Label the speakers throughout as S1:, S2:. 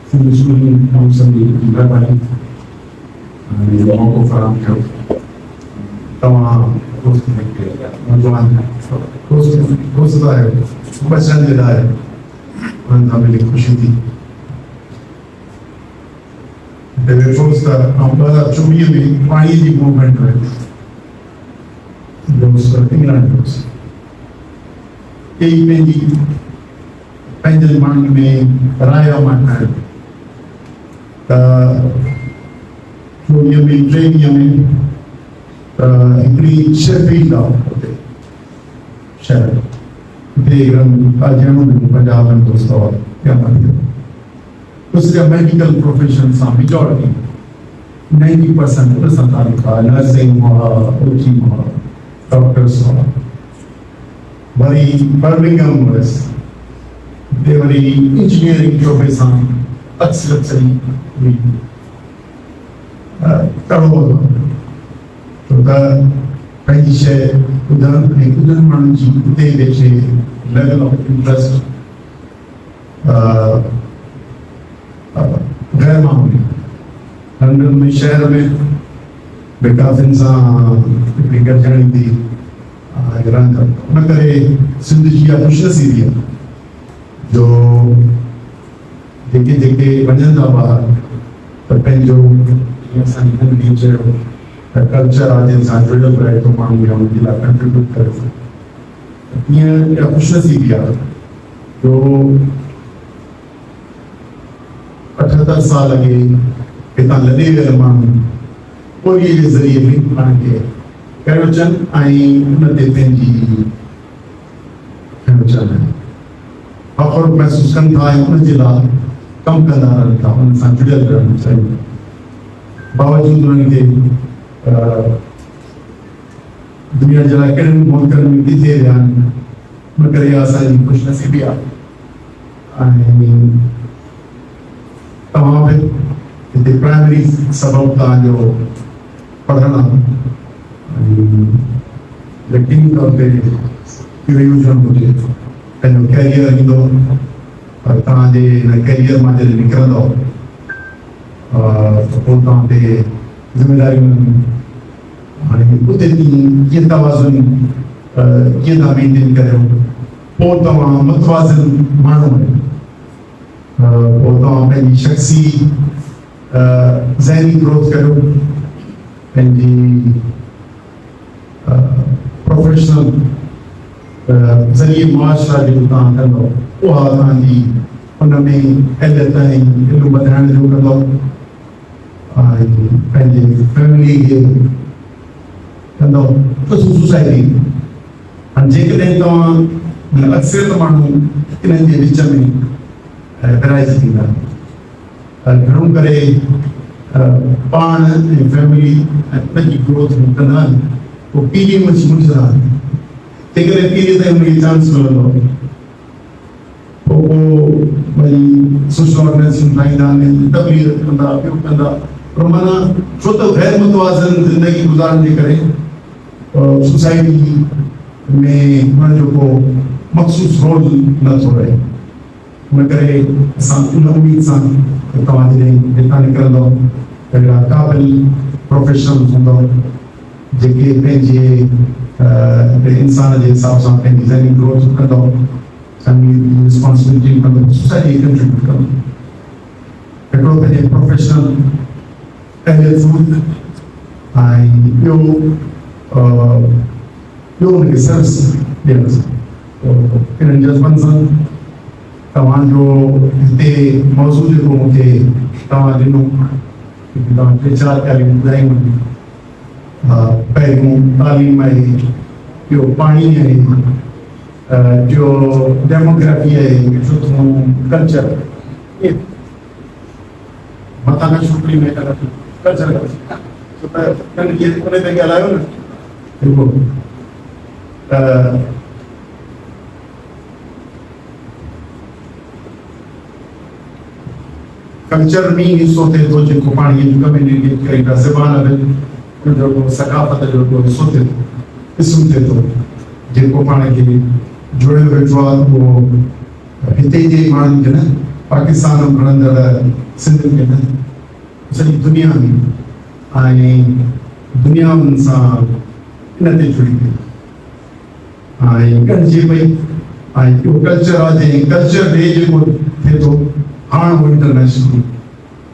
S1: Solution council di लोगों को फराहम करो तमाम दोस्त नौजवान दोस्त है पसंदीदा है उन्हें मिली खुशी थी डेविड फोस्टा हमारा चुम्बी में पानी की मूवमेंट है दोस्त इंग्लैंड दोस्त एक पेंजल मांग में राया मांग है जो ये भी ट्रेनिंग में इतनी शेफील्ड होते शहर देगन अजनों में पंजाब में दोस्तों क्या मतलब उसके मेडिकल प्रोफेशन सा मेजॉरिटी 90% परसेंटाइल का नर्सिंग हुआ कोचिंग हुआ डॉक्टर्स हुआ बड़ी बर्मिंघम यूएस देवरी इंजीनियरिंग जो भी सा अक्सर हुई करो तो दा पैसे उधर मानजी उते देखे लेवल ऑफ इंटरेस्ट गैर मामूली लंदन में शहर में बेटा इंसान क्रिकेट जानी थी ग्रांड न करे जिंदगी या खुश नसीबिया जो देखे देखे वजन दा बाहर पर पेंजो इंसान नेचर कल्चर आज इंसान जुड़ल रहे तो मांग में उनकी ला कंट्रीब्यूट करे ये खुश नसीबिया जो 78 साल अगे पिता लड़े हुए मांग कोई ये जरिए लिंक बना के कैरोचन आई उन्नति पेंजी कैरोचन है और महसूस करता है उन जिला कम करना रहता उन इंसान जुड़ल रहना चाहिए बावजूद उनके दुनिया जला के बहुत कर में दिखे यान मगर ये आसानी खुश नसीबिया तमाम पे प्राइमरी सबब का जो पढ़ना लेकिन तो पे यूजन मुझे कहीं कैरियर ही दो और ताजे न कैरियर माजे निकल दो तो बोलता हूँ ते जिम्मेदारी में उतनी ये तवाज़ुन ये मेंटेन करे बोलता हूँ मतवाज़न मानो है बोलता हूँ अपनी शख्सी ज़हनी ग्रोथ करो अपनी प्रोफेशनल जरिए माशरा जो काम कर लो वो आसान दी उनमें एलियता है इल्लू बदलाने जो कर लो अपनी फैमिली के कंदो तो सोसाइटी अंजे के दिन तो अक्सर तो मानू इन्हें ये बीच में कराई थी ना घरों करे पान फैमिली अपनी ग्रोथ करना वो पीली मशीन चला तेरे पीली तो उनकी चांस मिल लो वो भाई सोशल ऑर्गेनाइजेशन लाइन तबलीग करना क्यों करना रोमाना जो तो गैर मुतवाज़न जिंदगी गुजारने करे सोसाइटी में मर्जों को मखसूस रोल न छोड़े मगर सांपुन उम्मीद सांग तवाज़े जितना निकल दो अगर काबिल प्रोफेशनल होंदो जेके पेंजे इंसान जे हिसाब सां पेंजी ज़हनी ग्रोथ कंदो संगी रिस्पॉन्सिबिलिटी कंदो सोसाइटी कंट्रीब्यूट कंदो हिकिड़ो पंहिंजे प्रोफेशनल एरिया ऐं ॿियो हुनखे सर्विस ॾियणु इन्हनि जज़्बनि सां तव्हांजो हिते मौज़ू जेको मूंखे तव्हां ॾिनो तव्हां 3-4 ॻाल्हियूं ॿुधायूं पहिरियों तालीम आहे ॿियो पाणी आहे जो डेमोग्राफी आहे चौथों कल्चर मथां खां छोकिरी में कल्चर छो त ये उन ते ॻाल्हायो न देखो कल्चर में हिस्सो थे तो जिनको पानी की कम्युनिटी करेगा ज़बान जो सकाफत जो हिस्सो थे किस्म थे तो जिनको पानी की जुड़े वेठो आहे उहो हिते जे माण्हुनि खे न, पाकिस्तान में रहंदड़ सिंधियुनि खे न, सॼी दुनिया में ऐं दुनिया सां इन ते जुड़ी पई ऐं गॾिजे पई ऐं इहो कल्चर आहे जंहिं कल्चर डे जेको थिए थो हाणे उहो इंटरनेशनल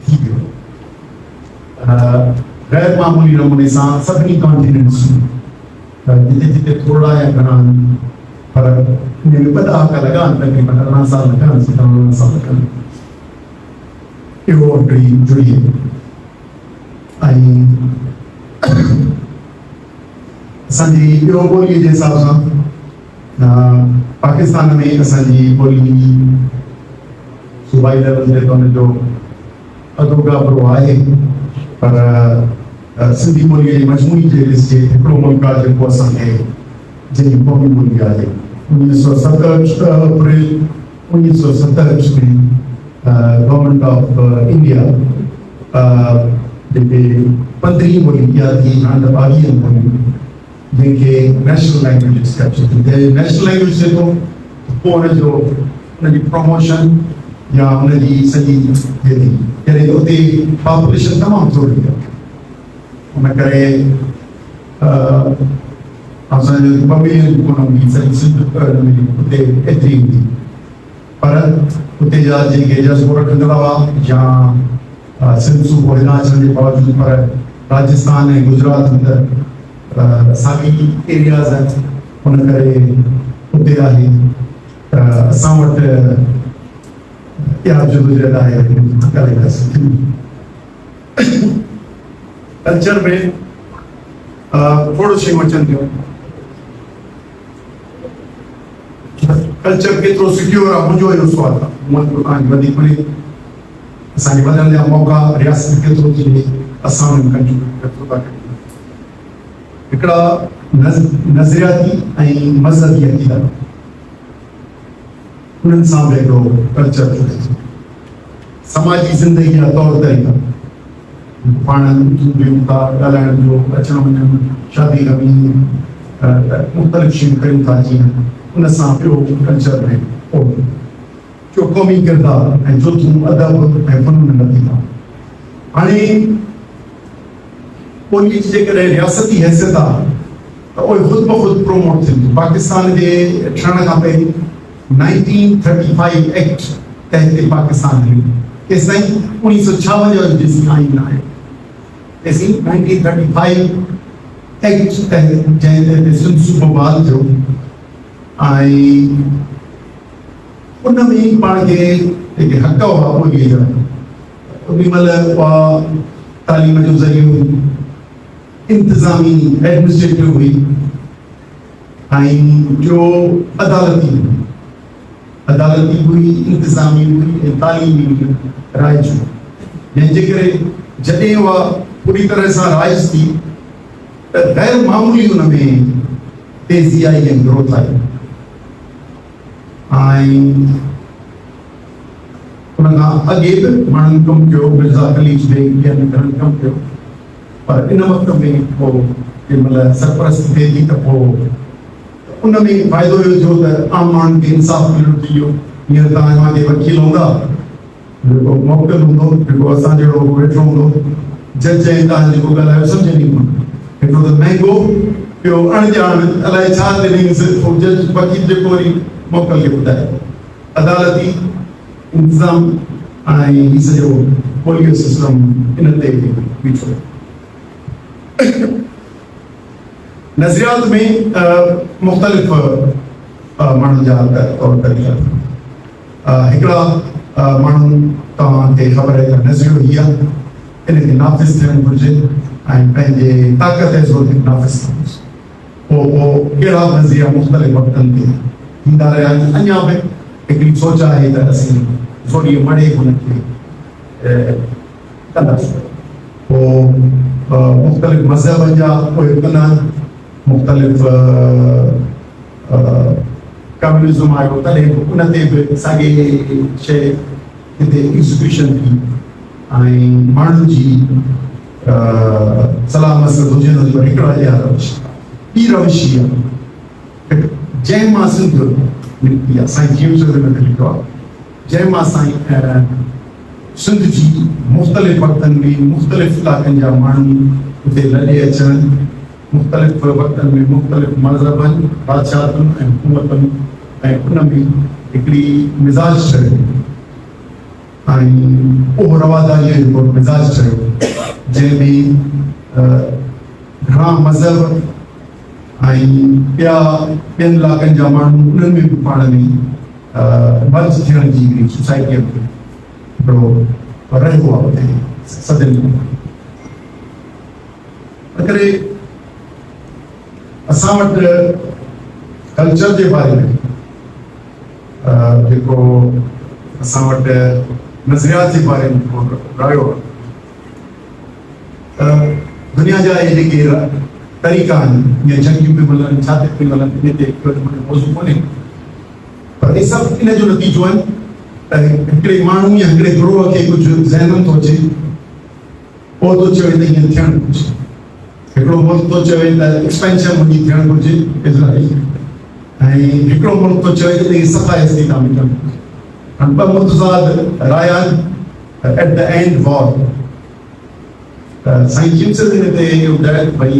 S1: थी वियो गैर मामूली नमूने सां सभिनी कॉन्टिनेंट्स में जिते जिते थोड़ा या घणा पर इनमें ॿ ॾहाका लॻा आहिनि, तक़रीबन 18 साल लॻा आहिनि, 17 साल लॻा आहिनि, इहो जुड़ी ऐं असांजी ॿियो ॿोलीअ जे हिसाब सां पाकिस्तान में असांजी ॿोली सूबाई लेवल ते त हुनजो अधो गाबरो आहे, पर सिंधी ॿोलीअ जी मजमूई जे लिस्ट जे हिकिड़ो मुल्क आहे जेको असांखे जंहिंजी क़ौमी ॿोली आहे। 1967 अप्रैल 1967 में गवर्नमेंट ऑफ इंडिया जेके 15 ॿोली इहा थी हाणे 22 ॿोलियूं जंहिंखे नेशनल लैंग्वेजिस कैप्चर थी, नेशनल लैंग्वेज थिए थो पोइ हुनजो हुनजी प्रमोशन या हुनजी सॼी थिए थी, जॾहिं उते पॉपुलेशन तमामु थोरी आहे, हुन करे असांजो 2 मिलियन कोन हूंदी सॼी सिंध उते एतिरी हूंदी, पर उते जा जेके जज़्बो रखंदड़ हुआ या सिंध सूबो हिन अचण जे बावजूदि पर राजस्थान ऐं गुजरात अंदरि साॻी एरियाज़ आहिनि, हुन करे उते आहे असां वटि इहा जदोजहद आहे कल्चर में थोड़ो शयूं अचनि थियूं, कल्चर केतिरो सिक्योर आहे मुंहिंजो इहो सुवाल आहे, मूं वटि तव्हांखे वधीक मिले असांखे वधण जा मौक़ा रियासत केतिरो थी असां उन्हनि कंट्रीब्यूट केतिरो था कयूं। हिकिड़ा नज़रियाती ऐं मज़हबी अक़ीदा उन्हनि सां बि हिकिड़ो कल्चर जुड़े थो, समाजी ज़िंदगी जा तौर तरीक़ा पाण वेहूं था ॻाल्हाइण जो अचण वञण शादी रमी मुख़्तलिफ़ शयूं कयूं था, जीअं उन सां ॿियो कल्चर में जो क़ौमी किरदार ऐं चोथों अदब ऐं फ़नून लॻी था। हाणे ॿोली जी जेकॾहिं रियासती हैसियत आहे त उहे ख़ुदि ब ख़ुदि प्रोमोट थियनि थियूं। पाकिस्तान जे ठहण खां पहिरीं 1935 एक्ट तहत पाकिस्तान हलियो, केसिताईं 1956 जो जेसिताईं आइन आहे, तेसिताईं 1935 एक्ट तहत जंहिं ते सिंध सूबो बहाल थियो ऐं उन में पाण खे जेके हक़ हुआ ॿोलीअ जा ओॾी महिल उहा तालीम जो ज़रियो इंतिज़ामी एडमिनिस्ट्रेटिव हुई ऐं जो अदालती हुई, इंतिज़ामी हुई ऐं तालीमी हुई राइज हुई, जंहिंजे करे जॾहिं उहा पूरी तरह सां राइज थी त गैर मामूली हुन में तेज़ी आई ऐं ग्रोथ आई ऐं उन खां अॻे बि माण्हुनि कमु कयो, मिर्ज़ा खलील बेग कमु कयो, पर इन वक़्त में पोइ जंहिं महिल सरपरस्ती थिए थी त पोइ उन में फ़ाइदो इहो थियो त आम माण्हुनि खे इंसाफ़ मिलणो थी वियो। हींअर तव्हांजे वकील हूंदा, जेको मोकिल हूंदो, जेको असां जहिड़ो वेठो हूंदो, जज ऐं तव्हां जेको ॻाल्हायो सम्झनि ई कोन, हिकिड़ो त महांगो, ॿियो अणॼाण, अलाए छा ॾिनईंसि, पोइ जज वकील जेको वरी मोकिल खे ॿुधाए। अदालती इंतिज़ाम ऐं हीउ सॼो पोलियो सिस्टम इन ते बीठो। नज़रियात में मुख़्तलिफ़ माण्हुनि जा तौर तरीक़ा, हिकिड़ा माण्हू तव्हांखे ख़बर आहे त नज़रियो हीअ आहे, इनखे नाफ़िज़ थियणु घुरिजे ऐं पंहिंजे ताक़त जे ज़ोर ते नाफ़िज़ थियणु। पोइ कहिड़ा नज़रिया मुख़्तलिफ़ वक़्तनि ते ईंदा रहिया आहिनि, अञा बि हिकिड़ी सोच आहे त असीं थोरी मड़े हुनखे कंदासीं। पोइ मुख़्तलिफ़ मज़हबनि जा उहे कंदा, मुख़्तलिफ़ कम्युनिज़म आयो तॾहिं उन ते बि साॻी शइ हिते एग्ज़िक्यूशन थी ऐं माण्हुनि जी सलाह मसलत हुजे न, हिकिड़ा इहा रविश, ॿी रविश आहे जय मां सिंध निकिती साईं जीवन चंद्र में लिखो जय मां साईं सिंध जी मुख़्तलिफ़ वक़्तनि में मुख़्तलिफ़ इलाक़नि जा माण्हू उते लॾे अचनि मुख़्तलिफ़ वक़्तनि में मुख़्तलिफ़ मज़हबनि बादशाहतुनि ऐं हुकूमतुनि ऐं उन में हिकिड़ी मिज़ाज ठहियो ऐं उहो रवादारीअ जो मिज़ाज ठहियो जंहिंमें घणा मज़हब ऐं ॿिया ॿियनि इलाक़नि जा माण्हू उन्हनि में बि पाण में मर्ज थियण जी हिकिड़ी सोसाइटीअ में हिकिड़ो रहियो आहे उते सदियुनि में इन करे असां वटि कल्चर जे बारे में जेको असां वटि नज़रियात जे बारे में रहियो आहे दुनिया जा इहे जेके तरीक़ा आहिनि या जंगियूं पियूं मिलनि छा थी पियूं मिलनि इन ते मौज़ू कोन्हे पर इहे सभु इन जो नतीजो आहिनि त हिकिड़े माण्हू या हिकिड़े ग्रोह खे कुझु ज़हन थो अचे पोइ थो चवे त ईअं थियणु घुरिजे हिकिड़ो मुल्क थो चवे त एक्सपेंशन मुंहिंजी थियणु घुरिजे इज़राइल ऐं हिकिड़ो मुल्क थो चवे त इहे सफ़ाई था मिटनि हाणे ॿ मुतज़ाद राय आहिनि एट द एंड वॉर साईं जिम्स हिन ते ॿुधाए भई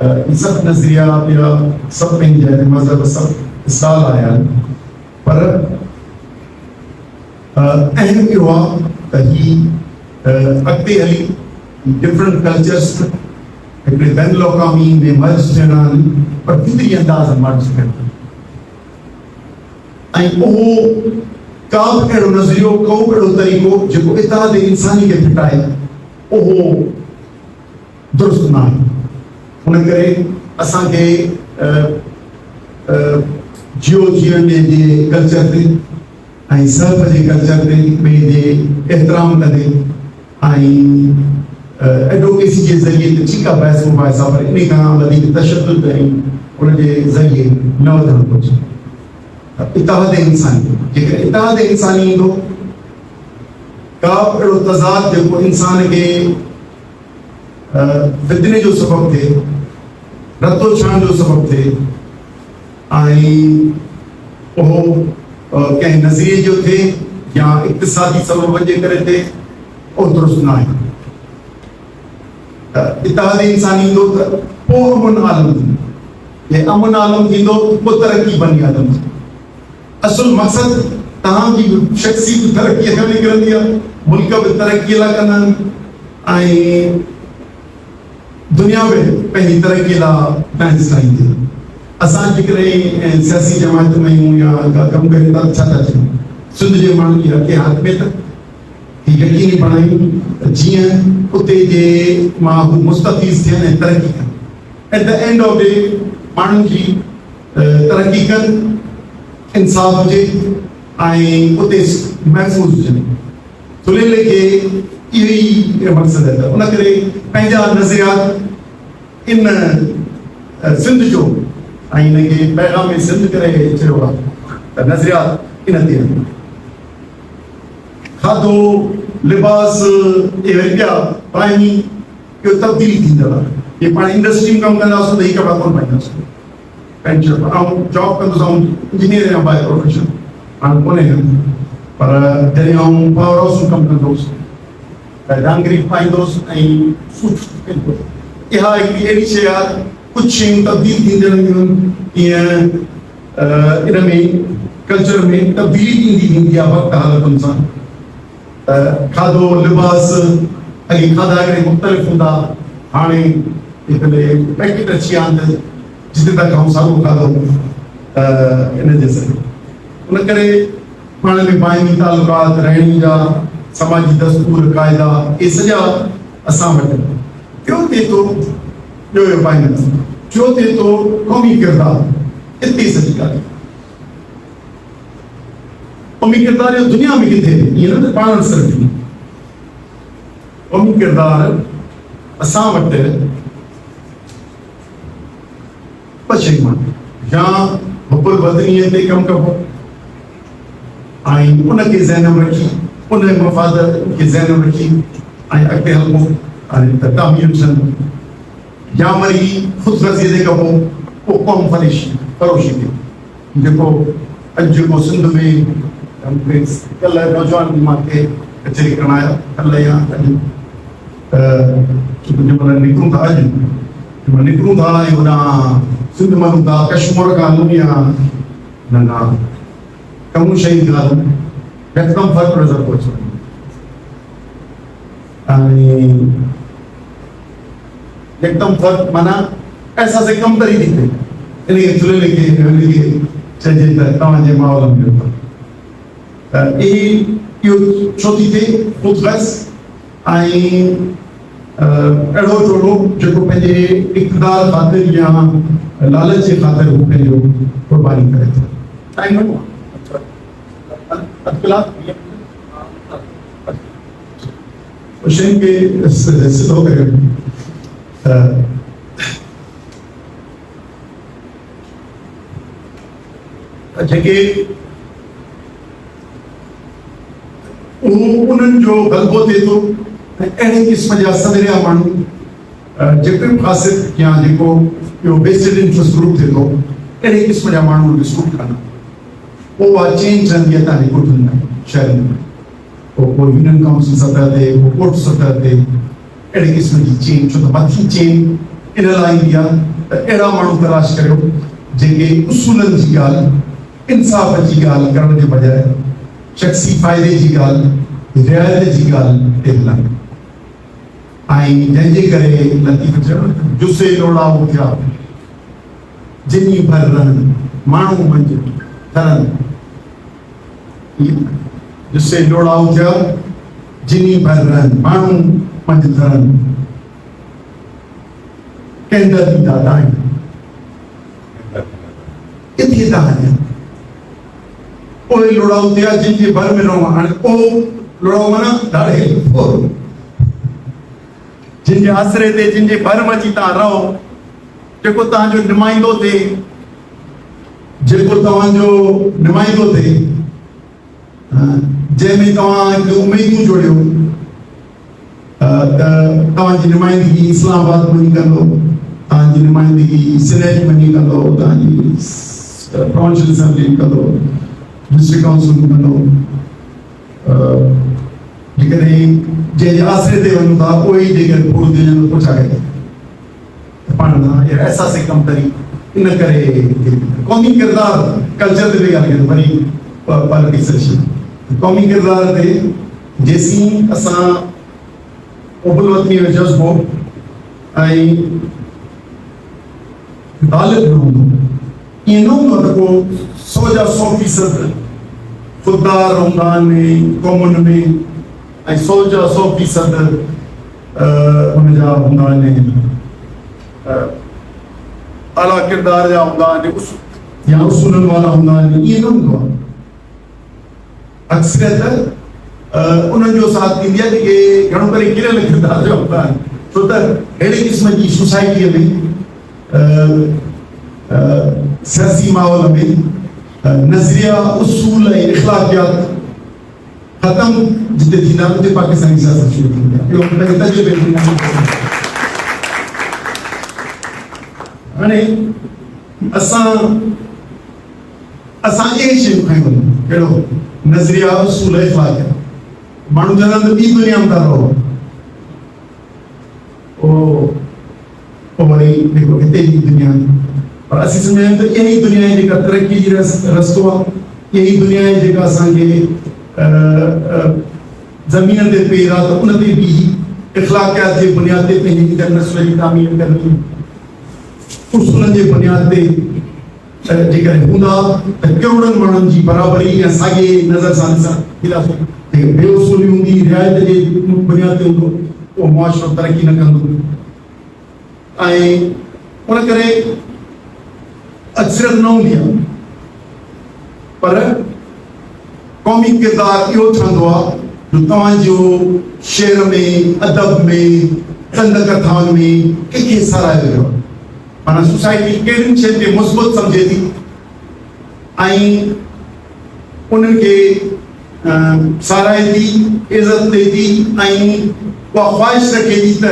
S1: इहे सभु नज़रिया ॿिया सभु पंहिंजा मज़हब सभु इस्लाह आया आहिनि पर अहम इहो आहे त हीअ अॻिते हली डिफरेंट कल्चर्स हिकिड़े बैन अवी में मर्ज थियणा आहिनि पर फितरी अंदाज़ मर्ज थियणा ऐं उहो का बि अहिड़ो नज़रियो को बि अहिड़ो तरीक़ो जेको इतिहाद इंसानी खे फिटाए उहो दुरुस्त न आहे उन करे असांखे जियो जे कल्चर ते ऐं सर्फ जे कल्चर ते ॿिए जे एतिराम कंदे ऐं एडवोकेसी जे ज़रिए ते ठीकु आहे बहस मुबाहिस आहे पर इन खां वधीक तशद्दुद ऐं उन जे ज़रिए न वधणु घुरिजे इतिहाद इंसानी जेकर इतिहाद इंसानी ईंदो का बि अहिड़ो तज़ाद जेको इंसान खे फितने जो सबबु थिए रतो छाण जो सबबु थिए ऐं उहो कंहिं नज़रिए जो थिए या इक़्तिसादी सबब जे करे थिए उहो दुरुस्त न आहे इतिहाद इंसानी ईंदो त पोइ अमुन आलम थींदो ऐं अमुन आलम थींदो पोइ तरक़ी बनी आदम थींदी असुल मक़सदु तव्हांजी शख़्सी बि तरक़ीअ खां निकिरंदी आहे मुल्क बि तरक़ीअ लाइ कंदा आहिनि ऐं दुनिया में पंहिंजी तरक़ीअ लाइ प्लान्स ठाहींदी असां जेकॾहिं सियासी जमात में आहियूं या कमु कयूं था छा था चऊं सिंध जे माण्हुनि जी हक़ हाथ में त हीअ यकीनी बणायूं त जीअं उते जे मां हू मुस्तफ़ीज़ थियनि ऐं तरक़ी कनि at the end of day माण्हुनि जी तरक़ी कनि इंसाफ़ हुजे ऐं उते महफ़ूज़ हुजनि सुलेले खे इहो ई मक़सदु आहे त उन करे पंहिंजा नज़रियात इन सिंध जो ऐं हिनखे पैगाम सिंध करे चयो आहे त नज़रियात इन ते खाधो लिबास इहे ॿिया पाइनी इहो तब्दीली थींदव इहे पाण इंडस्ट्री में कमु कंदासीं त हीअ कपिड़ा कोन पाईंदासीं पैंट शर्ट ऐं जॉब कंदुसि इंजीनियर आहियां बाय प्रोफेशन हाणे कोन्हे पर जॾहिं आउं पावर हाउस में कमु कंदुसि त डांगरी पाईंदुसि ऐं सूट इहा हिकिड़ी अहिड़ी शइ आहे कुझु शयूं तब्दील थींदियूं रहंदियूं आहिनि ईअं इन में कल्चर में तब्दीली थींदी वेंदी आहे वक़्तु हालतुनि सां त खाधो लिबास अॻे खाधा हिकिड़े मुख़्तलिफ़ हूंदा हाणे हिकिड़े पैकेट अची विया आहिनि जिते तक खाऊं साॻियो खाधो इन जे ज़रिए उन करे पाण में बाहिमी तालुकात रहणी जा समाजी दस्तूर क़ाइदा इहे सॼा असां वटि टियों थिए थो ॿियो पाईंदा टियों थिए थो क़ौमी किरदारु इते सॼी ॻाल्हि क़ौमी किरदारु इहो दुनिया में किथे ईअं न त पाण वटि सिर्फ़ु क़ौमी किरदारु असां वटि ॿ शयूं आहिनि या हुकुल बदनीअ ते कमु कबो ऐं उनखे ज़हन में रखी उन मफ़ाद खे ज़हन में रखी ऐं अॻिते हलिबो ऐं त तामीर थियनि या वरी ख़ुदि गर्ज़ीअ ते कबो वो कौम फरोशी थी जेको अॼु जेको सिंध में कल नौजवान मां खे कचहरी करण आया कल या अॼु जंहिंमहिल निकिरूं था अॼु जंहिंमहिल निकिरूं था होॾां सिंध वञूं था कश्मीर ॻाल्हियूं या न कमु शही ॻाल्हियूं यकदमि फ़र्क़ु नज़र थो अचे ऐं यकदमि फ़र्क़ु माना अहसास कमतरी थी थिए इनखे झूलेले खे चइजे त तव्हांजे माहौल में इहो छो थी थिए ख़ुदगर्ज़ ऐं अहिड़ो टोलो जेको पंहिंजे इक़्तिदार ख़ातिर या लालच जे ख़ातिर हू पंहिंजो क़ुर्बानी करे थो टाइम घणो आहे अधु कलाकु शयुनि खे सिधो करे जेके उन्हनि जो ग़लबो थिए थो अहिड़े क़िस्म जा सदरिया माण्हू जेके बि ख़ासियत या जेको इहो वेस्टेड इंट्रस्ट ग्रुप थिए थो अहिड़े क़िस्म जा माण्हू उनखे सूट कनि पोइ उहा चेंज रहंदी आहे तव्हांजे ॻोठनि में शहरनि में पोइ यूनियन काउंसिल सतह ते पोइ कोर्ट सतह ते अहिड़े क़िस्म जी चेंज छो त मथी चेंज इन लाइ ईंदी आहे त अहिड़ा माण्हू तलाश करियो जेके उसूलनि जी ॻाल्हि इंसाफ़ जी ॻाल्हि करण जे बजाए शख़्सी फ़ाइदे जी ॻाल्हि रिआयत जी ॻाल्हि ते हलनि ऐं जंहिंजे करे लतीफ़ चयो जुसे लोड़ाओ थिया जिनी भर रहनि माण्हू मंझि थरनि जुसे लोड़ाओ थिया जिनी भर रहनि माण्हू मंझि थरनि केंदर ॾींदा आहिनि किथे था हलनि उहे लोड़ाओ थिया जिनजे भर में रहो हाणे पोइ लोड़ाओ माना ॾाढे पोइ जिनके आसरे ते जिनके भर में अची तव्हां रहो जेको तव्हांजो नुमाइंदो थिए जेको तव्हांजो नुमाइंदो थिए जंहिंमें तव्हां हिकु उमेदूं जोड़ियो त तव्हांजी नुमाइंदगी इस्लामाबाद वञी कंदो तव्हांजी नुमाइंदगी सिनेट वञी कंदो तव्हांजी प्रोविंशियल असेंबली कंदो डिस्ट्रिक्ट काउंसिल में कंदो जेकॾहिं जंहिंजे आसरे ते वञूं था उहे ई जेकर पूरो दिन पोइ छा कजे पाण अहसास कमतरी इन करे क़ौमी किरदार कल्चर ते बि ॻाल्हि कयूं वरी पॉलिटिक्स अची क़ौमी किरदार ते जेसीं असां उबल वतनी जो जज़्बो ऐं ग़ालिब न हूंदो ईअं न हूंदो त को 100 जा 100% ख़ुददार रहंदा आहिनि क़ौमुनि में ऐं 100 जा 100% हुनजा हूंदा आहिनि आला किरदार जा हूंदा आहिनि या उसूलनि वारा हूंदा आहिनि ईअं न हूंदो आहे अक्सरियत उन्हनि जो साथ ॾींदी आहे जेके घणो करे किरियल किरदार जा हूंदा आहिनि छो त अहिड़े क़िस्म जी सोसाइटीअ में सियासी माहौल में नज़रिया उसूल ऐं इख़्लाक़ियात ख़त्म जिते थींदा उते पाकिस्तानी सियासत शुरू थींदी आहे इहो हुनखे तजुर्बे में हाणे असां इहे शयूं खयूं कहिड़ो नज़रिया उसूल इख़्लाक़ियात माण्हू चवंदा आहिनि त ॿी दुनिया में था रहो पोइ वरी जेको हिते जी दुनिया पर असीं सम्झंदा आहियूं त इहा ई दुनिया आहे जेका तरक़ी जी रस्तो आहे इहा ई दुनिया आहे जेका असांखे ज़मीन ते पेर आहे त उन ते बि इख़्लाक़ियात जे बुनियाद ते पंहिंजी नस्ल जी तामीर करणी उसूलनि जे बुनियाद ते जेकर हूंदा त करोड़नि माण्हुनि जी बराबरी या साॻे नज़र सां ॾिसां जेके बेउसूली हूंदी रिआयत जे बुनियाद ते हूंदो उहो मुआशरो तरक़ी न कंदो ऐं उन करे अक्सरियत न हूंदी आहे पर क़ौमी किरदार इहो ठहंदो आहे जो तव्हांजो शेर में अदब में चंद कथाउनि में कंहिंखे सारायो वियो आहे माना सोसाइटी कहिड़ियुनि शयुनि खे मुस्बत सम्झे थी ऐं उन्हनि खे साराए थी इज़त ॾिए थी ऐं उहा ख़्वाहिश रखे थी त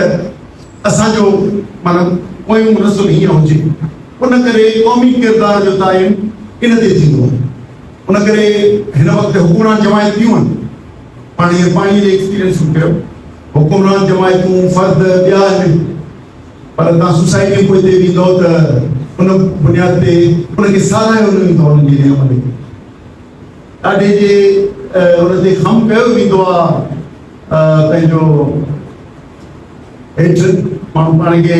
S1: असांजो माना पोयूं रसुल हीअं हुजे उन करे क़ौमी किरदार जो तायन इन ते थींदो आहे। उन करे हिन वक़्तु हुकूमरान जमायतूं आहिनि, पाण हीअ पाणी जो एक्सपीरियंस कयो, हुकूमरान जमायतूं फ़र्द ॿिया आहिनि, पर तव्हां सोसाइटी में कोई हिते वेंदो त उन बुनियाद ते उनखे साराहियो न वेंदो आहे, उनजे अमल खे ॾाढे जे उन ते खम कयो वेंदो आहे, पंहिंजो हेठि माण्हू पाण खे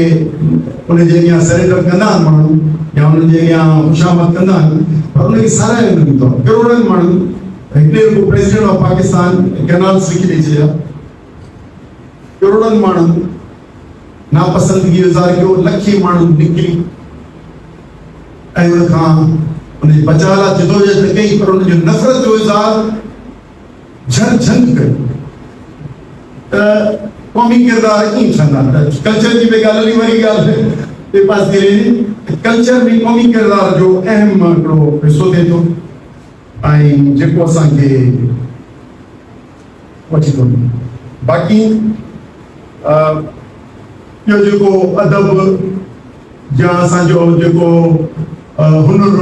S1: उनजे अॻियां सरेंडर कंदा आहिनि माण्हू, या उनजे अॻियां ख़ुशामद कंदा आहिनि, पर उनखे साराहियो न वेंदो आहे। करोड़नि माण्हू हिकिड़े रुगो प्रेसिडेंट ऑफ पाकिस्तान कैनाल्स लिखी ॾेई छॾिया, करोड़नि माण्हू नापसंदगी इज़हार कयो, लखे माण्हू निकिरी ऐं उन खां उनजे बचाव लाइ जिदोजहद कई, पर उनजो नफ़रत जो इज़हार झंग कयो। त क़ौमी किरदार ईअं ठहंदा आहिनि। कल्चर जी बि ॻाल्हि हली, वरी ॻाल्हि ते पास थी रही, कल्चर में क़ौमी किरदार जो अहम हिकिड़ो हिसो थिए थो, ऐं जेको असांखे वठी थो वञे। बाक़ी इहो जेको अदब या असांजो जेको हुनुर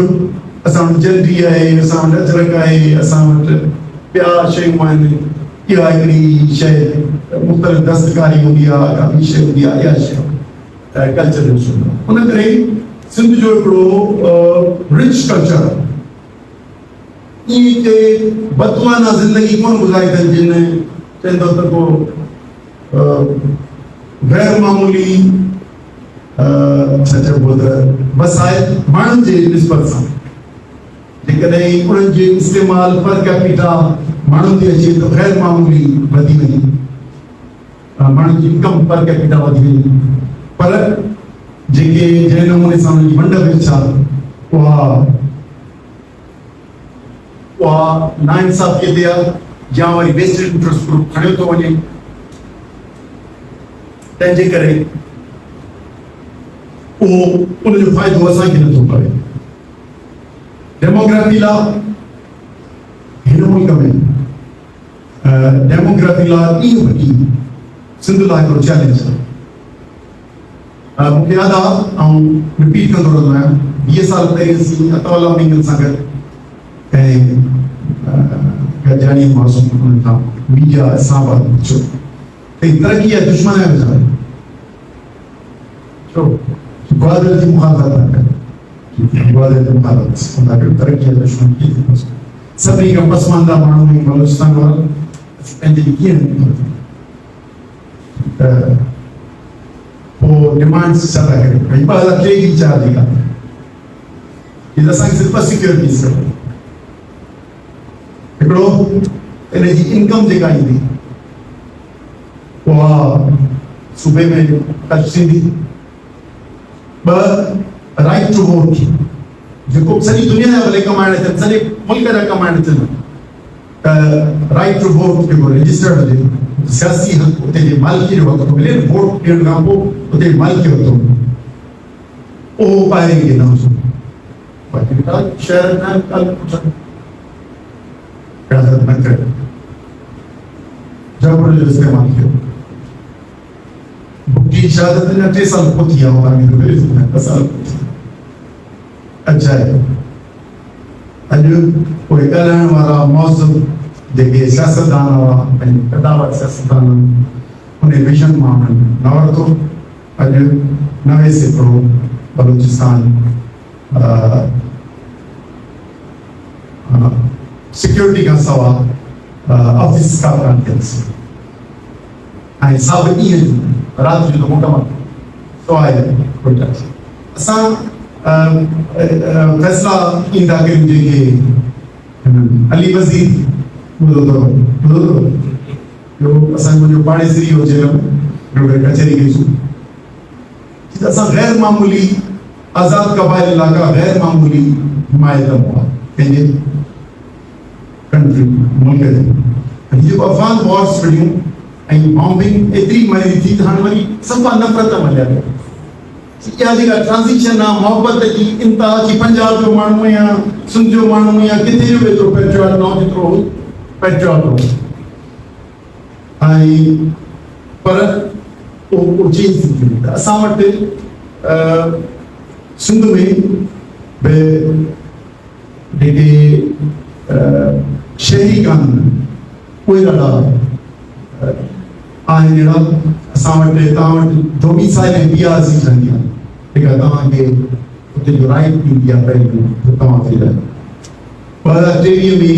S1: असां वटि जल्दी आहे, असां वटि अजरक आहे, असां वटि ॿिया शयूं आहिनि, इहा हिकिड़ी शइ मुख़्तलिफ़ दस्तकारी हूंदी आहे, का ॿी शइ हूंदी आहे, इहा शइ कल्चर जो हिसो आहे। उन करे सिंध जो हिकिड़ो रिच कल्चर आहे। ईअं के बदमाना ज़िंदगी कोन गुज़ारी अथनि जिन चवंदो त को गैर मामूली छा चइबो त वसाइल माण्हुनि जे निस्बत सां जेकॾहिं उन्हनि जो इस्तेमालु पर कैपिटा माण्हुनि ते अचे त गैर मामूली वधी वञे, माण्हुनि जी इनकम पर कैपिटा वधी वञे, पर जेके जंहिं नमूने सां उन्हनि जी वंड विर्छ आहे उहा नाइंसाफ़ी ते आहे, या वरी वेस्टेड इंट्रस्ट ग्रुप खणियो थो वञे। तंहिंजे करे उहो उनजो फ़ाइदो असांखे नथो पवे। डेमोग्राफी लाइ हिन मुल्क में डेमोग्राफी लाइ ॾींहुं वॾी सिंध लाइ हिकिड़ो चैलेंज आहे। मूंखे यादि आहे, ऐं रिपीट कंदो रहंदो आहियां, 20 साल पहिरीं असीं अताउल्ला मींगल सां गॾु ऐं गॾिजाणी मौसम उन्हनि खां मीडिया इस्लामाबाद पुछियो त तरक़ी आहे दुश्मन आहे वीचारा, छो ग्वादर जी मुखालफ़त न करे, ग्वादर जी मुखालफ़त उन खे तरक़ी आहे दुश्मन कीअं थी सभिनी खां पसमानदा माण्हू आहिनि बलोचिस्तान वारा, पंहिंजे लिए कीअं त पोइ डिमांड्स छा था करे भई 2003 जी 4 जी ॻाल्हि आहे, असांखे सिर्फ़ु सिक्योरिटीज़ खपे। हिकिड़ो इन जी इनकम जेका ईंदी उहा सूबे में ख़र्च थींदी, ॿ राइट टू वोट, जेको सॼी दुनिया जा भले कमाइण अचनि, सॼे मुल्क जा कमाइण अचनि, त राइट टू वोट जेको रजिस्टर्ड हुजे, सियासी हक़ उते जे मालिकी जो हक़ थो मिले, वोट ॾियण खां पोइ उते मालिकी जो हक़ थो मिले, उहो ॿाहिरि खे न हुजे। बाक़ी शहर न करे जबर जो इस्तेमाल कयो। बुकी शहादत जा 3 साल पोइ थी विया, 10 साल अच्छा है। अॼु कोई ॻाल्हाइण वारा मौज़ूद जेके सियासतदान हुआ, पंहिंजे कदावर सियासतदान उन विजन मां उन्हनि न वरितो। अॼु 90% बलूचिस्तान सिक्योरिटी का सवाल ऑफिस का काम करें, ऐं साबित ईअं राति जो मुकमल तो आहे कोई टच असां फैसला ईंदा कयूं जेके अली वज़ीर ॿुधो अथव असां मुंहिंजो पाड़ेसरी हो जेल में कचहरी कईसूं, असां गैर मामूली आज़ाद कबाइल इलाइक़ा गैर मामूली हिमायत हुआ पंहिंजे कंट्री मुल्क ते, जेको अफ़गान वॉर्स विढ़ियूं ऐं बॉम्बिंग एतिरी मरी थी त हाणे वरी सफ़ा नफ़रत मलिया पिया। इहा जेका ट्रांज़िशन आहे मोहबत जी इंतिहा अची पंजाब जो माण्हू या सिंध जो माण्हू या किथे जो बि एतिरो पैट्रियॉट न हो जेतिरो पैट्रियॉट हो, ऐं पर उहो चेंज थी वियो। असां वटि सिंध में बे जेके शहरी कानून उहे ॾाढा आहिनि अहिड़ा असां वटि तव्हां वटि डोमिसाइल ऐं पीआर जी ठहंदी आहे जेका तव्हांखे उते जो राइट ॾींदी आहे पहिरियों तव्हांखे लाइ 2023 में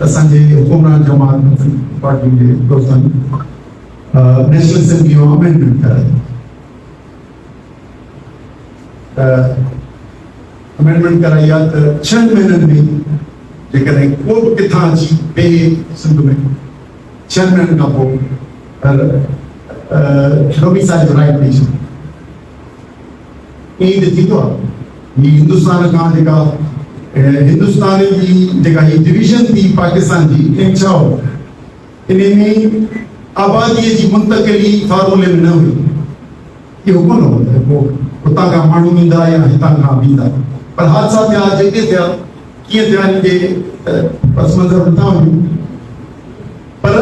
S1: असांजे हुकुमरान जमात पार्टी जे दोस्तनि नेशनल असेंबली में अमेंडमेंट कराई अमेंडमेंट कराई आहे त 6 महीननि में जेकॾहिं को बि किथां अची ॿिए सिंध में 6 महीननि खां पोइ डोमिसाइल जो राइट ॾेई छॾियो ईअं त थींदो आहे ही हिंदुस्तान खां जेका हिंदुस्तान जी जेका ही डिवीजन थी पाकिस्तान जी इन छा हो इन में आबादीअ जी मुंतकिली फार्मूले में न हुई इहो कोन हो त पोइ हुतां खां माण्हू ईंदा या हितां खां वेंदा पर हादसा थिया जेके थिया कीअं थिया हिन जे पस मंज़र नथा वञूं पर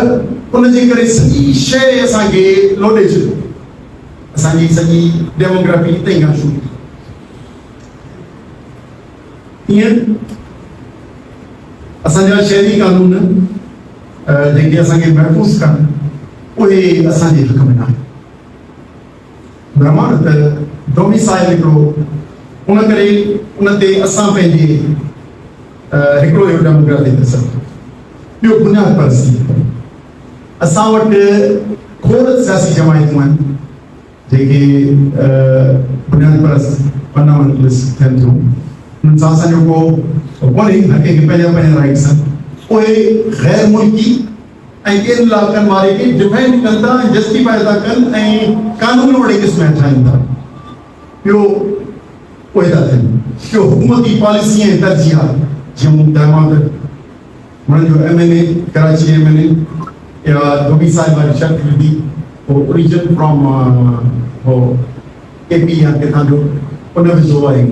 S1: उनजे करे सॼी शइ असांखे लोॾे छॾियो असांजी सॼी डेमोग्राफी हिते खां शुरू थी ईअं असांजा शहरी कानून जेके असांखे महफ़ूज़ कनि उहे असांजे हक़ में न आहिनि ब्रह्मांड त डोमिसाइल हिकिड़ो उन करे उन ते असां पंहिंजे हिकिड़ो इहो डेमोग्राफी ते सभु ॿियो बुनियाद परस्ती असां वटि खोड़ सियासी जमायतूं आहिनि जेके बुनियाद परस्त फंडामेंटलिस्ट थियनि थियूं उन्हनि सां असांजो को कोन्हे हर कंहिंखे पंहिंजा पंहिंजा राइट्स आहिनि उहे गैर मुल्की ऐं ॿियनि इलाइक़नि वारे खे डिफेंड कनि था ऐं जस्टिफाई था कनि ऐं कानून वॾे क़िस्म जा ठाहिनि था ॿियो उहे था थियनि ॿियो हुकूमती पॉलिसी ऐं तरजीहात जीअं मूं ॿुधायो त हुननि जो MNA कराची MNA या डोमिसाइल वारी शर्त विधी वो ओरिजिन फ्रॉम वो AP या किथां जो उन विझो आहे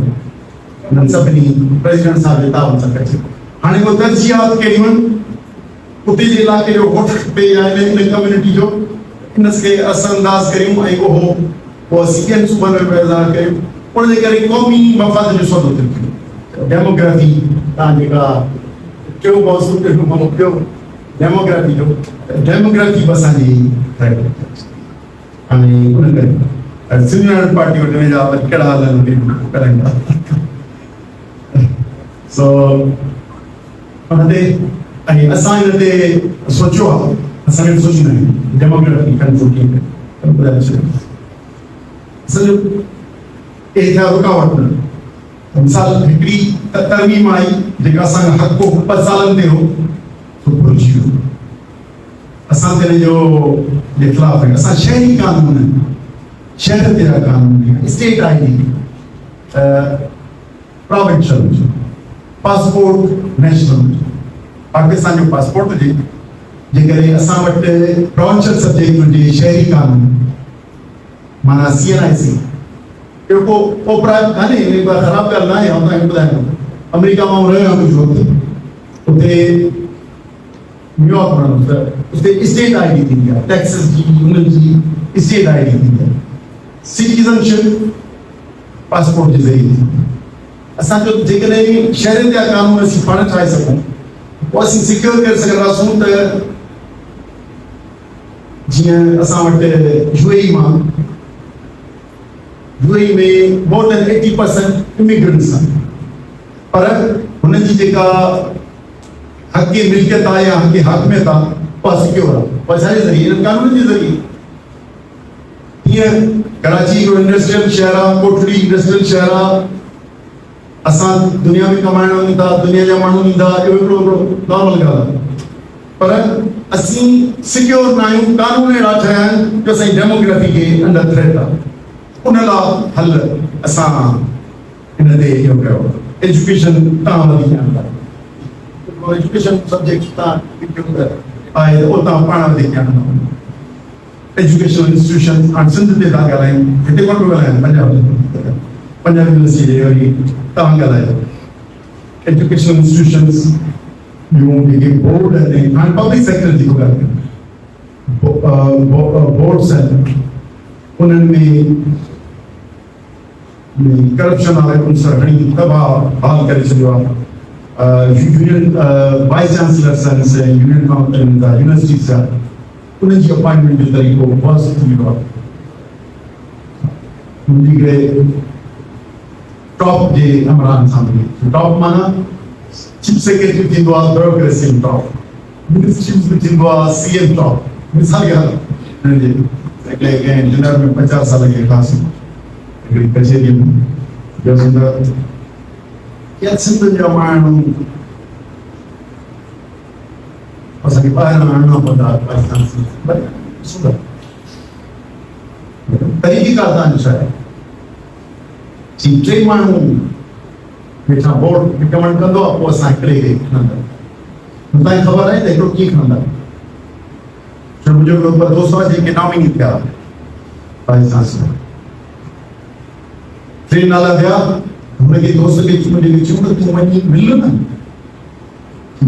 S1: उन्हनि सभिनी प्रेसिडेंट साहिब जे तावन सां कजे हाणे वो तरजीहात कहिड़ियूं आहिनि उते जे इलाइक़े जो वोट खपे या इन कम्युनिटी जो इनखे असरअंदाज करियूं ऐं उहो असीं ॿियनि सूबनि में पैदा करियूं उनजे करे क़ौमी मफ़ाद जो सौदो थिए डेमोग्राफी तव्हां जेका टियों मौज़ूअ ॾिठो माण्हू ॿियो डेमोग्राफी जो डेमोग्राफी बि असांजी हाणे उन करे सिंध पार्टी वटि वेंदा कहिड़ा हाल कराईंदा सो हुन ते ऐं असां हिन ते सोचियो आहे असां सोचींदा आहियूं डेमोग्राफी कंट्रोल ॿुधाए छॾियो असांजो हे थिया रुकावट न मिसाल हिकिड़ी तरमीम आई जेका असांजो हक़ 2 सालनि ते हो भुलिजी वियो असां ते हिन जो जे ख़िलाफ़ आहियूं असां शहरी कानून शहर ते कानून state ID provincial passport national Pakistan जो पासपोर्ट हुजे जेकॾहिं असां वटि प्रोविंशियल सब्जेक्ट हुजे शहरी कानून माना CNIC इहो को ओपरा कान्हे ख़राबु ॻाल्हि न आहे आउं तव्हांखे ॿुधायां अमेरिका मां रहियो आहियां कुझु वक़्तु उते न्यूयॉर्क में उते स्टेट ID थींदी आहे टेक्सास जी उन्हनि जी स्टेट ID थींदी आहे सिटीज़नशिप पासपोर्ट जे ज़रिए थींदी आहे असांजो जेकॾहिं शहरनि जा कानून असीं पाण ठाहे सघूं पोइ असीं सिक्योर करे सघंदासूं त जीअं असां वटि UAE मां UAE में मोर देन 80% इमिग्रेंट्स आहिनि पर हुननि जी जेका हक़ मिल्कियत आहे या हक़ हाकमियत आहे उहा सिक्योर आहे उहा छाजे ज़रिए इन्हनि कानूननि जे ज़रिए हीअं कराची हिकिड़ो इंडस्ट्रियल शहर आहे कोटड़ी इंडस्ट्रियल शहर आहे असां दुनिया में कमाइण वञूं था दुनिया जा माण्हू ईंदा इहो हिकिड़ो नॉर्मल ॻाल्हि आहे पर असीं सिक्योर न आहियूं कानून अहिड़ा ठहिया आहिनि जो असांजी डेमोग्राफी खे अंडर थ्रेट आहे उन लाइ हल असां हिन ते इहो कयो एजुकेशन तव्हां वधीक ॼाणंदा एजुकेशन सब्जेक्ट तव्हां आहे उहो तव्हां पाण वधीक ॼाणंदा एजुकेशनल इंस्टीट्यूशन हाणे सिंध ते था ॻाल्हायूं हिते कोन पियो ॻाल्हायूं पंजाब यूनिवर्सिटी जे वरी तव्हां ॻाल्हायो एजुकेशनल इंस्टीट्यूशन्स ॿियूं जेके बोर्ड आहिनि हाणे पब्लिक सेक्टर जी को ॻाल्हि बोर्ड्स आहिनि उन्हनि में करप्शन वाले उन सरकारी तबाह हाल करे छॾियो आहे यूनियन वाइस चांसलर सन से यूनियन काउंसिल यूनिवर्सिटी सा उन जी अपॉइंटमेंट जो तरीक़ो बस थी वियो आहे मुंहिंजी हिकिड़े टॉप जे अमरान सां मिली टॉप माना चीफ सेक्रेटरी थींदो आहे ब्यूरोक्रेसी टॉप मिनिस्ट्री थींदो आहे सीएम टॉप मिसाल के हिन जे हिकिड़े कंहिं इंजीनियर में 50 साल जी क्लास हिकिड़ी कचेरी में जो सुंदर या सिंध जा माण्हू असांखे ॿाहिरां आणणा पवंदा पाकिस्तान सां सुंदर तरीक़ेकार तव्हांजो छा आहे जी टे माण्हू वेठा बोर्ड रिकमेंड कंदो आहे पोइ असां हिकिड़े खे खणंदा तव्हांखे ख़बर आहे त हिकिड़ो कीअं खणंदा छो मुंहिंजो हिकिड़ो दोस्त आहे जेके नॉमिनी थिया पाकिस्तान सां टे नाला थिया हुनखे दोस्त खे मुंहिंजे चयूं त तूं वञी मिल न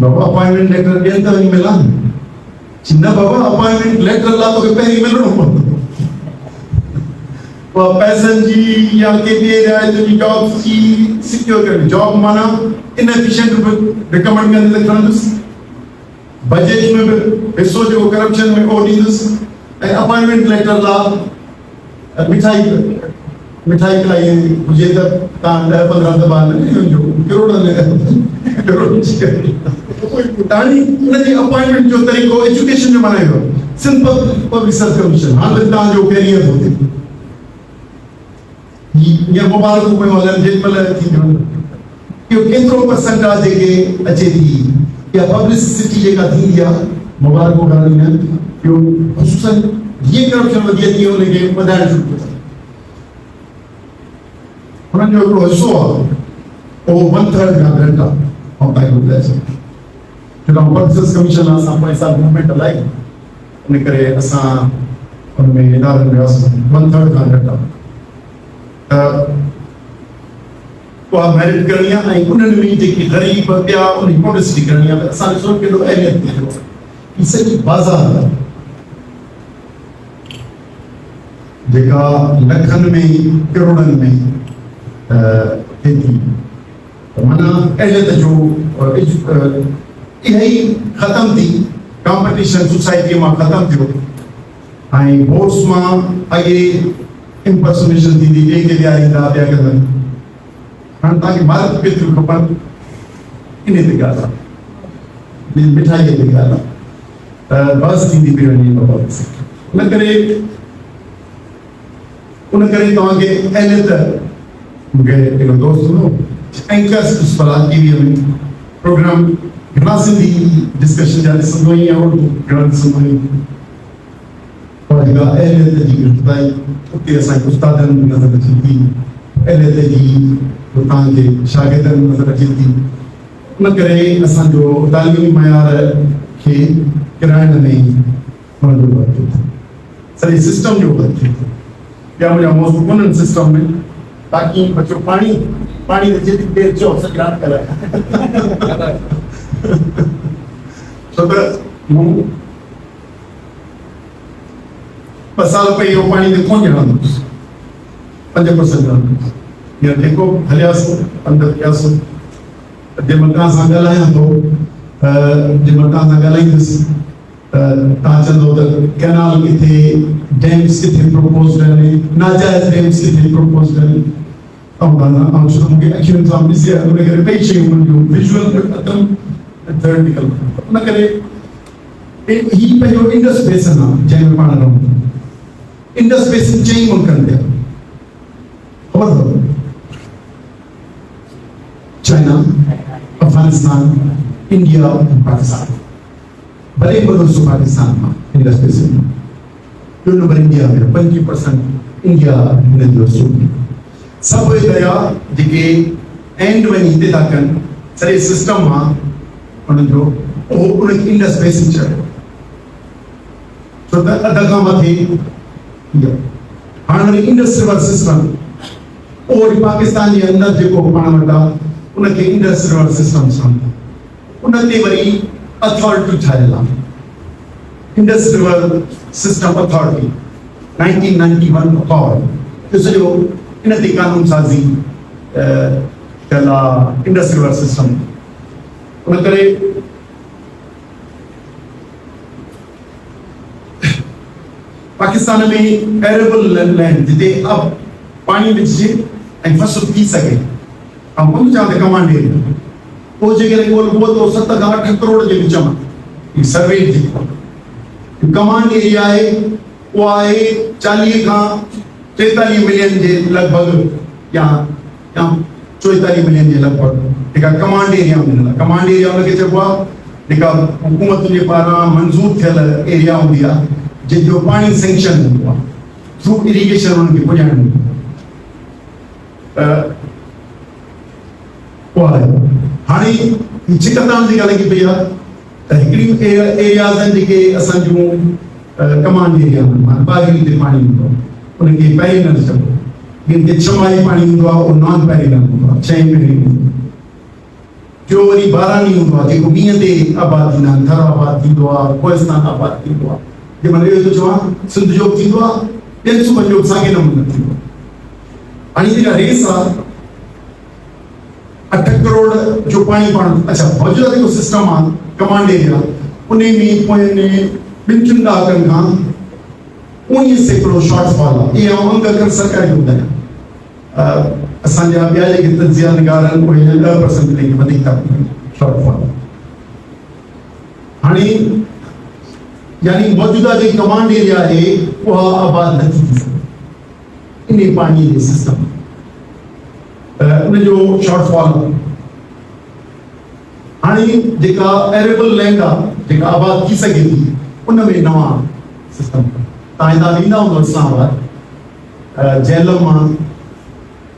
S1: बाबा अपॉइंटमेंट लेटर ॾियनि त वञी मिलां न बाबा अपॉइंटमेंट लेटर लाइ तोखे पहिरीं मिलणो पवंदो पैसनि जी या केतिरे रियायत जी जॉब जी सिक्योर करणी जॉब माना इनएफिशिएंट रिकमेंड कंदे त खणंदुसि बजट में भी हिस्सो जो करप्शन में ओ ॾींदुसि ऐं अपॉइंटमेंट लेटर लाइ मिठाई खाई हुजे त तव्हां 10-15 दफ़ा न वञो करोड़नि जी तव्हांजी उनजी अपॉइंटमेंट जो तरीक़ो एजुकेशन जो माना इहो सिंपल पब्लिक सर्विस कमीशन हाणे तव्हांजो कैरियर थो थिए ये मुबारक में वाले जेल में थी इहो केतिरो परसेंटेज जेके अचे थी या पब्लिसिटी जेका थींदी आहे मुबारक करणी आहिनि इहो ख़ुशूसन जीअं करप्शन वधी थी उनखे वधाइण शुरू कयो हुननि जो हिकिड़ो हिसो आहे उहो 1/3 खां घटि आहे ऐं तव्हांखे ॿुधाए छॾियो छो पब्लिक कमीशन असां पैसा मूवमेंट हलाई उन करे असां हुन में इदारनि में 1/3 खां घटि आहे मेरिट करनी है उन्होंने भी गरीब पिया उन पब्लिसिटी करनी है असांखे सोच केॾो अहमियत थी सॼी बाज़ार जेका लखनि में करोड़नि में थिए थी माना अहलियत जो इहा ई ख़तमु थी कॉम्पिटिशन सोसाइटी मां ख़तमु थियो ऐं बोर्ड्स मां अॻे impersonation थी ॾे के ॾिया ईंदा पिया कंदा हाणे तव्हांखे मार्क केतिरियूं खपनि इन ते ॻाल्हि आहे मिठाईअ ते ॻाल्हि आहे बस थींदी पई वञे उन करे तव्हांखे अहलियत मूंखे हिकिड़ो दोस्त हुओ एंकर्स भला टीवीअ में प्रोग्राम घणा सिंधी डिस्कशन जा ॾिसंदो ई ऐं उर्दू घणा ॾिसंदो ई अहलियत जी गिरफ़्तारी उते असांखे उस्तादनि में नज़र अचे थी अहलियत जी तव्हांखे शागिर्दनि में नज़र अचे थी उन करे असांजो तालीमी मयार खे किराइण में उन्हनि जो वधे थो सॼे सिस्टम जो वधे थो ॿिया मुंहिंजा मौज़ू कोन्हनि सिस्टम में ताकी बचो पाणी त जेतिरी देरि चओ सॼी राति कराए छो त मूं 2 साल पहले इहो पाणी ते कोन ॼणंदुसि 5% ॼणंदुसि या जेको हलियासीं अंदरि थियासीं जंहिंमहिल तव्हां सां ॻाल्हायां थो जंहिंमहिल तव्हां सां ॻाल्हाईंदुसि तव्हां चवंदो त कैनाल किथे डैम्स किथे प्रपोज़ आहिनि नाजाइज़ डैम्स किथे प्रपोज़ आहिनि ऐं छो मूंखे अखियुनि सां ॾिसी आहे उन करे ॿई शयूं हुनजो विजुअल हिकदमि थ्योरेटिकल उन करे ही पंहिंजो इंडस बेसिन आहे जंहिंमें पाण रहूं था इंडस बेसिन 4 मुल्कनि ते ख़बर अथव चाइना अफगानिस्तान इंडिया पाकिस्तान भले बि पाकिस्तान मां इंडस बेसिन मां ॿियो नंबर इंडिया में 50% इंडिया हिन जो सूबो सभु दरिया जेके एंड वञी हिते था कनि सॼे सिस्टम मां उन्हनि जो उहो उनखे इंडस बेसिन चयो छो त अध खां मथे हाणे इंडस रिवर सिस्टम उहो वरी पाकिस्तान जे अंदरि जेको पाण वटि आहे उनखे इंडस रिवर सिस्टम चवंदा उन ते वरी अथॉरिटी ठाहियल आहे Indus river system authority 1991 accord जो सॼो इन ते कानून साज़ी कला इंडस्ट्रियल सिस्टम उन करे पाकिस्तान में एरेबल लैंड जिते अब पानी विझिजे ऐं फसल थी सके ऐं उन जा कमांड एरिया वो जगह वो तो 7 खां 8 करोड़ के विच में सर्वे जी कमांड एरिया है वो है 40 खां 43 मिलियन के लगभग या 44 मिलियन के लगभग जेका कमांड एरिया में कमांड एरिया उनके चइबो आहे जेका हुकूमत जे पारां मंज़ूर थियल एरिया हूंदी आहे जितो पानी सैंक्शन हूंदो आहे थ्रू इरिगेशन उनके पुॼाइण हाणे छिकतान जी ॻाल्हि लॻी पई आहे त हिकिड़ी एरियाज़ आहिनि जेके असां जूं कमांड एरिया माना ॿाहिरि ते पाणी हूंदो आहे उनखे पेरिनल चइबो जिन खे छमाही पाणी हूंदो आहे उहो नॉन पेरिनल हूंदो आहे 6 महीने जो वरी बारानी हूंदो आहे जेको मींहं ते आबाद थींदा आहिनि थर आबाद थींदो आहे कोहिस्तान आबाद थींदो आहे जंहिंमहिल इहो थो चवां सिंध जो थींदो आहे ॿियनि सूबनि जो साॻे नमूने थींदो आहे हाणे जेका रेस आहे 8 करोड़ जो पानी पाण अच्छा मौजूदा जेको सिस्टम आहे कमांड एरिया उन में पोयनि 2-3 ॾहाकनि खां 19% शॉर्टफॉल आहे इहे अंग अगरि सरकारी हूंदा आहिनि असांजा ॿिया जेके तजिया निगार आहिनि उहे 10% ताईं वधीक था शॉर्टफॉल हाणे यानी मौजूदा जो कमांड एरिया है वह आबाद नथी थी सघे इन पानी जे सिस्टम उन जो शॉर्टफॉल हाणे जेका एरेबल लैंड आहे जेका आबाद थी सघे थी उन में नवां सिस्टम तव्हां हितां वेंदा हूंदव इस्लामाबाद जेलम मां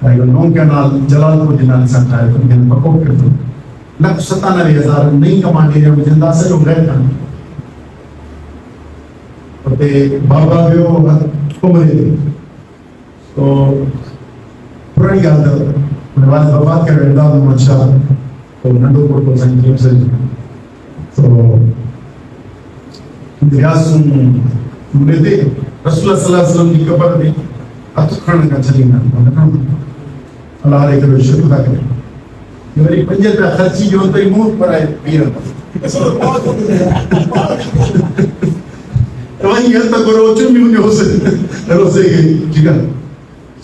S1: नओं कैनाल जलालपुर जे नाले सां ठाहियो अथनि पको कयो अथनि 197,000 नई कमांड एरिया में जिंदा सॼो घर कान्हे उते बाबा वियो कुमरे ते तो पुराणी ॻाल्हि त हुन वाद बर्बाद करे वेंदा हुआ अच्छा तो नंढो पुटु साईं जेम्स तो वियासीं हुन ते रसूल सल्लल्लाहु अलैहि वसल्लम जी क़बर ते हथ खणण खां छॾींदा अलाह रे करे शुरू था कनि वरी 5 रुपया ख़र्ची जो त मुंहुं पराए पी रहा तो वही ये तक रोज में होसे रोसे ठीक है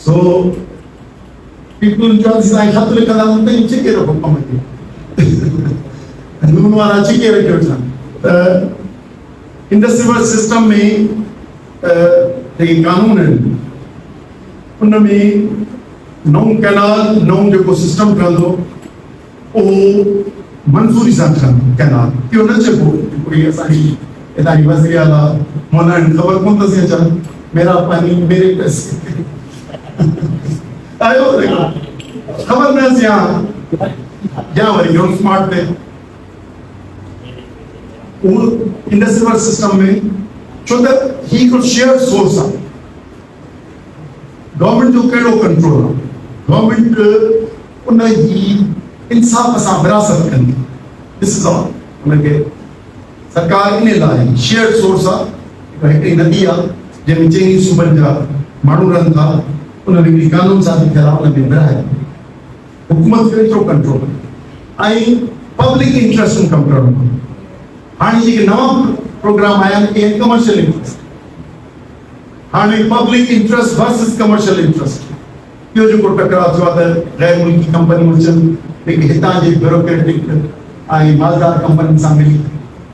S1: सो पीपल जो साईं खत लिखंदा हूंदा आहिनि छिके रखो कम खे नून वारा छिके रखियो छा इंडस्ट्रियल सिस्टम में जेके कानून आहिनि उन में नओं कैनाल नओं जेको सिस्टम ठहंदो उहो मंज़ूरी सां ठहंदो कैनाल इहो न चइबो कोई असांजी इदारी वज़ीर आला मौलाना खबर कौन तसी अच्छा मेरा पानी मेरे पैसे आयो देखो खबर न सी हां या वरी जो स्मार्ट थे वो इंडस्ट्रियल सिस्टम में छो त ही को शेयर सोर्स आहे गवर्नमेंट जो कहिड़ो कंट्रोल आहे गवर्नमेंट उन जी इंसाफ़ सां विरासत कंदी दिस इज ऑल उनखे सरकार इन लाइ शेयर सोर्स आहे हिकिड़ी नदी आहे जंहिंमें 4 सूबनि जा माण्हू रहनि था उन में हिकिड़ी कानून साज़ी थियल आहे उन में विरहाए हुकूमत जो एतिरो कंट्रोल ऐं पब्लिक इंट्रस्ट में कमु करणो हाणे जेके नवां प्रोग्राम आया आहिनि इहे कमर्शियल इंट्रस्ट हाणे public interest versus commercial interest इहो जेको टकराव थियो आहे त गैर मुल्की कंपनियूं अचनि जेके हितां जे ब्यूरोक्रेटिक ऐं मालदार कंपनियुनि सां मिली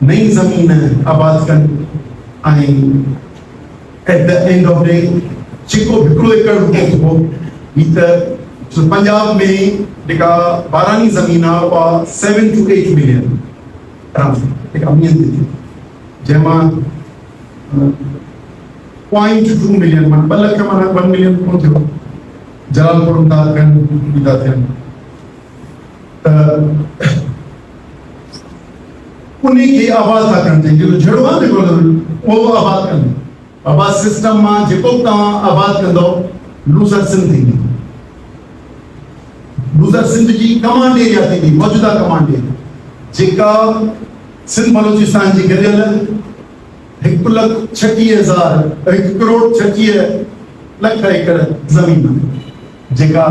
S1: नई ज़मीन आबाद कनि ऐं at the end of day जेको हिकिड़ो एकड़ रुपयो ही त पंजाब में जेका बारानी ज़मीन आहे उहा 7 to 8 मिलियन जेका मींहं ते थी जंहिंमां 0.2 मिलियन माना 2 लख माना 1 मिलियन कोन थियो जलालपुर था कनि था थियनि त उनखे आबाद था कनि जेको जहिड़ो आहे जेको उहो आबाद कनि आबाद सिस्टम मां जेको तव्हां आबाद कंदो लूज़र सिंध थींदी लूज़र सिंध जी कमांड एरिया थींदी मौजूदा कमांड एरिया जेका सिंध बलोचिस्तान जी गॾियल 1,60,000 1 करोड़ 60 लख एकड़ ज़मीन जेका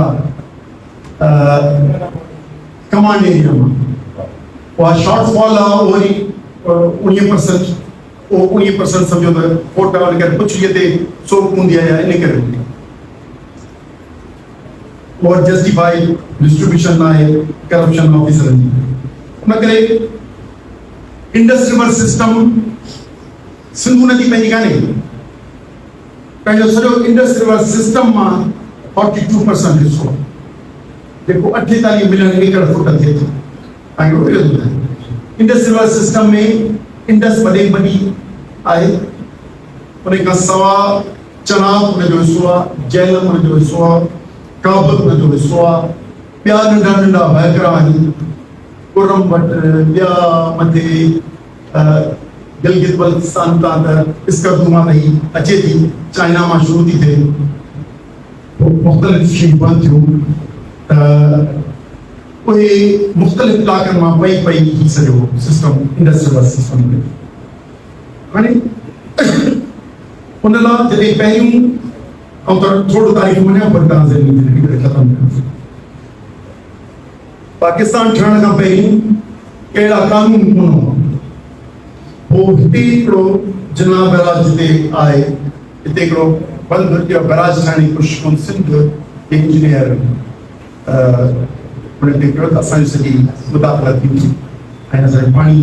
S1: कमांड एरिया में वह शॉर्टफॉल आहे वरी 19% 19% समझो तो कोटा वगैरह कुछ ये थे सोक हूंदी आहे या इन करे और जस्टिफाई डिस्ट्रीब्यूशन आहे करप्शन ऑफिसर उन करे इंडस रिवर सिस्टम सिंधु नदी पंहिंजी कान्हे पंहिंजो सॼो इंडस रिवर सिस्टम मां 42% हिसो जेको 48 मिलियन एकड़ फुट थिए थो इंडस रिवर सिस्टम में इंडस वॾे वॾी आहे उन खां सवाइ चनाब उनजो हिसो आहे झेलम उनजो हिसो आहे काबुल उनजो हिसो आहे ॿिया नंढा नंढा वहकरा आहिनि कुरम वटि ॿिया मथे गिलगित बल्तिस्तान तां त स्कर्दू मां रही अचे थी चाइना मां शुरू थी थिए मुख़्तलिफ़ शयूं बंदि थियूं त उहे मुख़्तलिफ़ इलाक़नि मां पई पई सॼो सिस्टम इंडस रिवर सिस्टम में हाणे उन लाइ जॾहिं पहिरियों ऐं त थोरो तारीख़ मञिया पर तव्हां ज़मीन करे ख़तमु कयो पाकिस्तान ठहण खां पहिरियों कहिड़ा कानून कोन हुआ पोइ हिते हिकिड़ो जिना बैराज जिते आहे हिते हिकिड़ो बंदि बैराज ठाहिण जी कोशिशि कनि सिंध इंजीनियर उन ते कयो त असांजी सॼी मुदाख़लत थी ऐं असांजो पाणी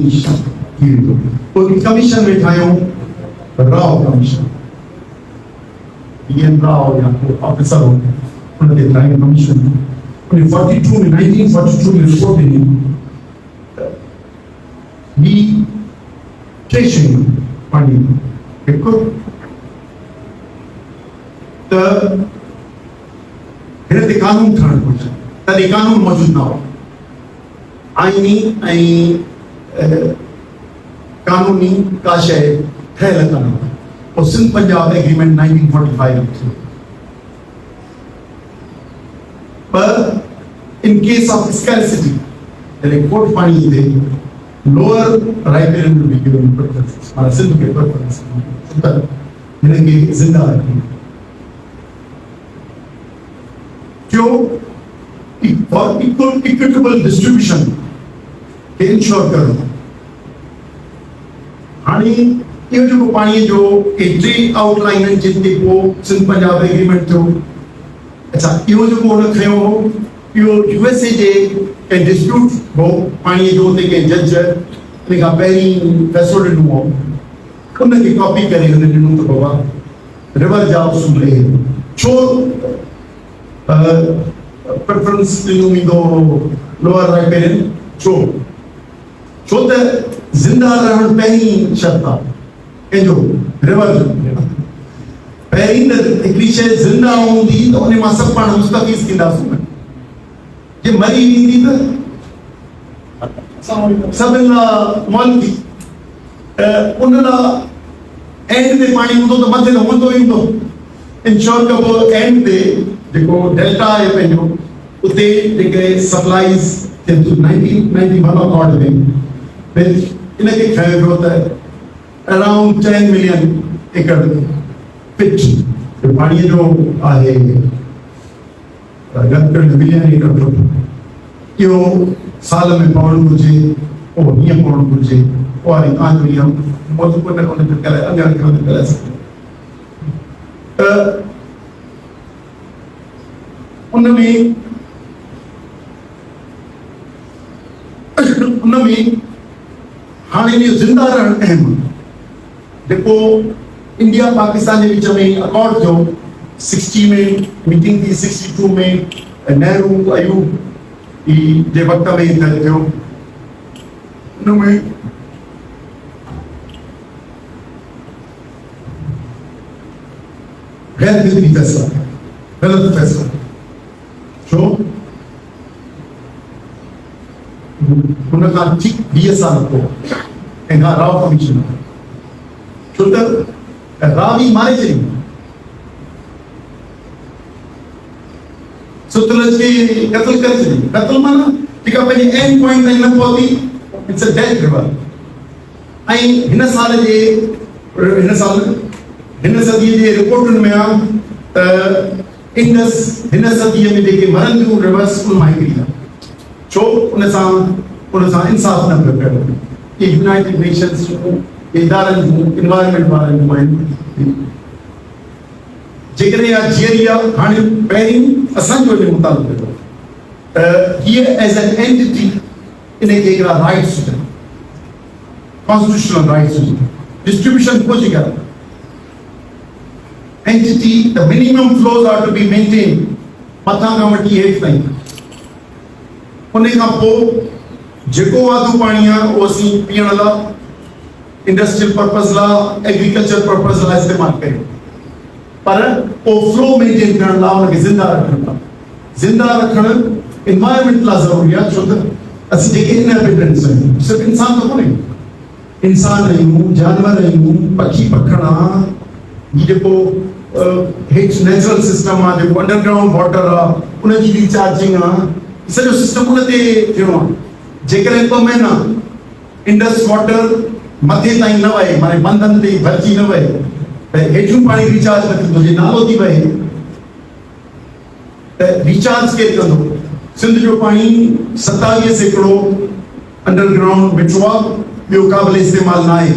S1: थी वेंदो पोइ कमीशन में ठाहियूं राव कमीशन राव या को ऑफिसर हो उन ते ठाहियूं कमीशन उन 42 में 1942 में रिपोर्ट ॾिनी ॿी टे शयूं पाणी हिकु त हिन ते कानून ठहणु घुरिजे तॾहिं कानून मौजूदु न हो आईनी ऐं कानूनी का शइ ठहियल कान हुई पोइ सिंध पंजाब एग्रीमेंट 1945 थियो पर इन केस ऑफ स्कैरसिटी यानी कोट पाणी ते lower riparian will be given preference माना सिंध खे प्रेफरेंस त हिन खे ज़िंदा रखी जो फॉर इक्विटेबल डिस्ट्रीब्यूशन के इंश्योर करो हाणे इहो जेको पाणीअ जो टे आउटलाइन आहिनि जिन ते पोइ सिंध पंजाब एग्रीमेंट थियो अच्छा इहो जेको हुन खयो हो इहो यूएसए जे कंहिं डिस्प्यूट हो पाणीअ जो हुते कंहिं जज इन खां पहिरीं फ़ैसिलो ॾिनो हो उनखे कॉपी करे हुन ॾिनो त बाबा रिवर जा उसूल छो प्रेफरेंस ॾिनो वेंदो लोअर राइपेरियन छो त ज़िंदा रहणु पहिरीं शर्त आहे कंहिंजो रिवर जो पहिरीं त हिकिड़ी शइ ज़िंदा हूंदी त उन मां सभु पाण मुस्तफ़ीज़ थींदासीं जे मरी वेंदी त सभिनि लाइ मौल थी उन लाइ एंड ते पाणी हूंदो त मथे त हूंदो ई हूंदो इंश्योर कबो एंड ते जेको डेल्टा आहे पंहिंजो उते जेके सप्लाईज़ थियनि थियूं 1991 अकॉर्ड में इनखे खयो वियो त अराउंड 10 मिलियन एकड़ पिच पाणीअ जो आहे मिलियन एकड़ फुट इहो साल में पवणु घुरिजे पोइ हीअं पवणु घुरिजे पोइ हाणे तव्हांजो इहो मौजूदु उनजो करे अॻियां करे सघे त उनमें हाणे इहो ज़िंदा रहणु अहम जेको इंडिया पाकिस्तान जे विच में अकॉर्ड थियो 60 में मीटिंग थी 62 में नेहरू अयूब जे वक़्त में थियो उनमें गैर फितरी फैसला गलत फैसला छो हुन खां ठीक 20 साल पोइ ऐं राव कमीशन छो त राव ई मारे छॾियो सुतलज खे क़त्ल करे छॾियो क़त्ल माना जेका पंहिंजे एंड पॉइंट ताईं न पहुती इट्स अ डेड रिवर ऐं हिन साल हिन सदीअ जे रिपोर्टुनि में आहे त इंडस हिन सदीअ में जेके मरनि थियूं रिवर्स उन मां हिकिड़ी आहे छो उन सां इंसाफ़ न पियो कयो ये यूनाइटेड नेशंस जूं इदारनि जूं इन्वायरमेंट वारनि जूं आहिनि जेकॾहिं इहा जीअरी आहे हाणे पहिरीं असांजो हिन मुताबिक़ हुयो त हीअ एज़ एन एंटिटी इनखे हिकिड़ा राइट्स हुजनि कॉन्स्टिट्यूशनल राइट्स हुजनि डिस्ट्रीब्यूशन खोजी करे entity the minimum flows are to be maintained मथां खां वठी हेठि ताईं उन खां पोइ जेको वाधू पाणी आहे उहो असीं पीअण लाइ इंडस्ट्रियल पर्पस लाइ एग्रीकल्चर पर्पस लाइ इस्तेमालु कयूं पर पोइ फ्लो मेंटेन करण लाइ उनखे ज़िंदा रखणु एनवायरमेंट लाइ ज़रूरी आहे छो त असीं जेके इनहेबिटेंट्स आहियूं सिर्फ़ु इंसान त कोन्हे इंसान आहियूं जानवर आहियूं पखी पखिड़ा ही जेको हेठि नेचुरल सिस्टम आहे जेको अंडरग्राउंड वाटर आहे उनजी रिचार्जिंग आहे सॼो सिस्टम उन ते थियणो आहे जेकॾहिं ॿ महीना इंडस वाटर मथे ताईं न वहे माने बंधनि ते भरिजी न वहे त हेठियूं पाणी रिचार्ज न थींदो जे नालो थी वहे त रिचार्ज केरु कंदो सिंध जो पाणी 27 सैकड़ो अंडरग्राउंड बिठो आहे ॿियो क़ाबिल इस्तेमालु न आहे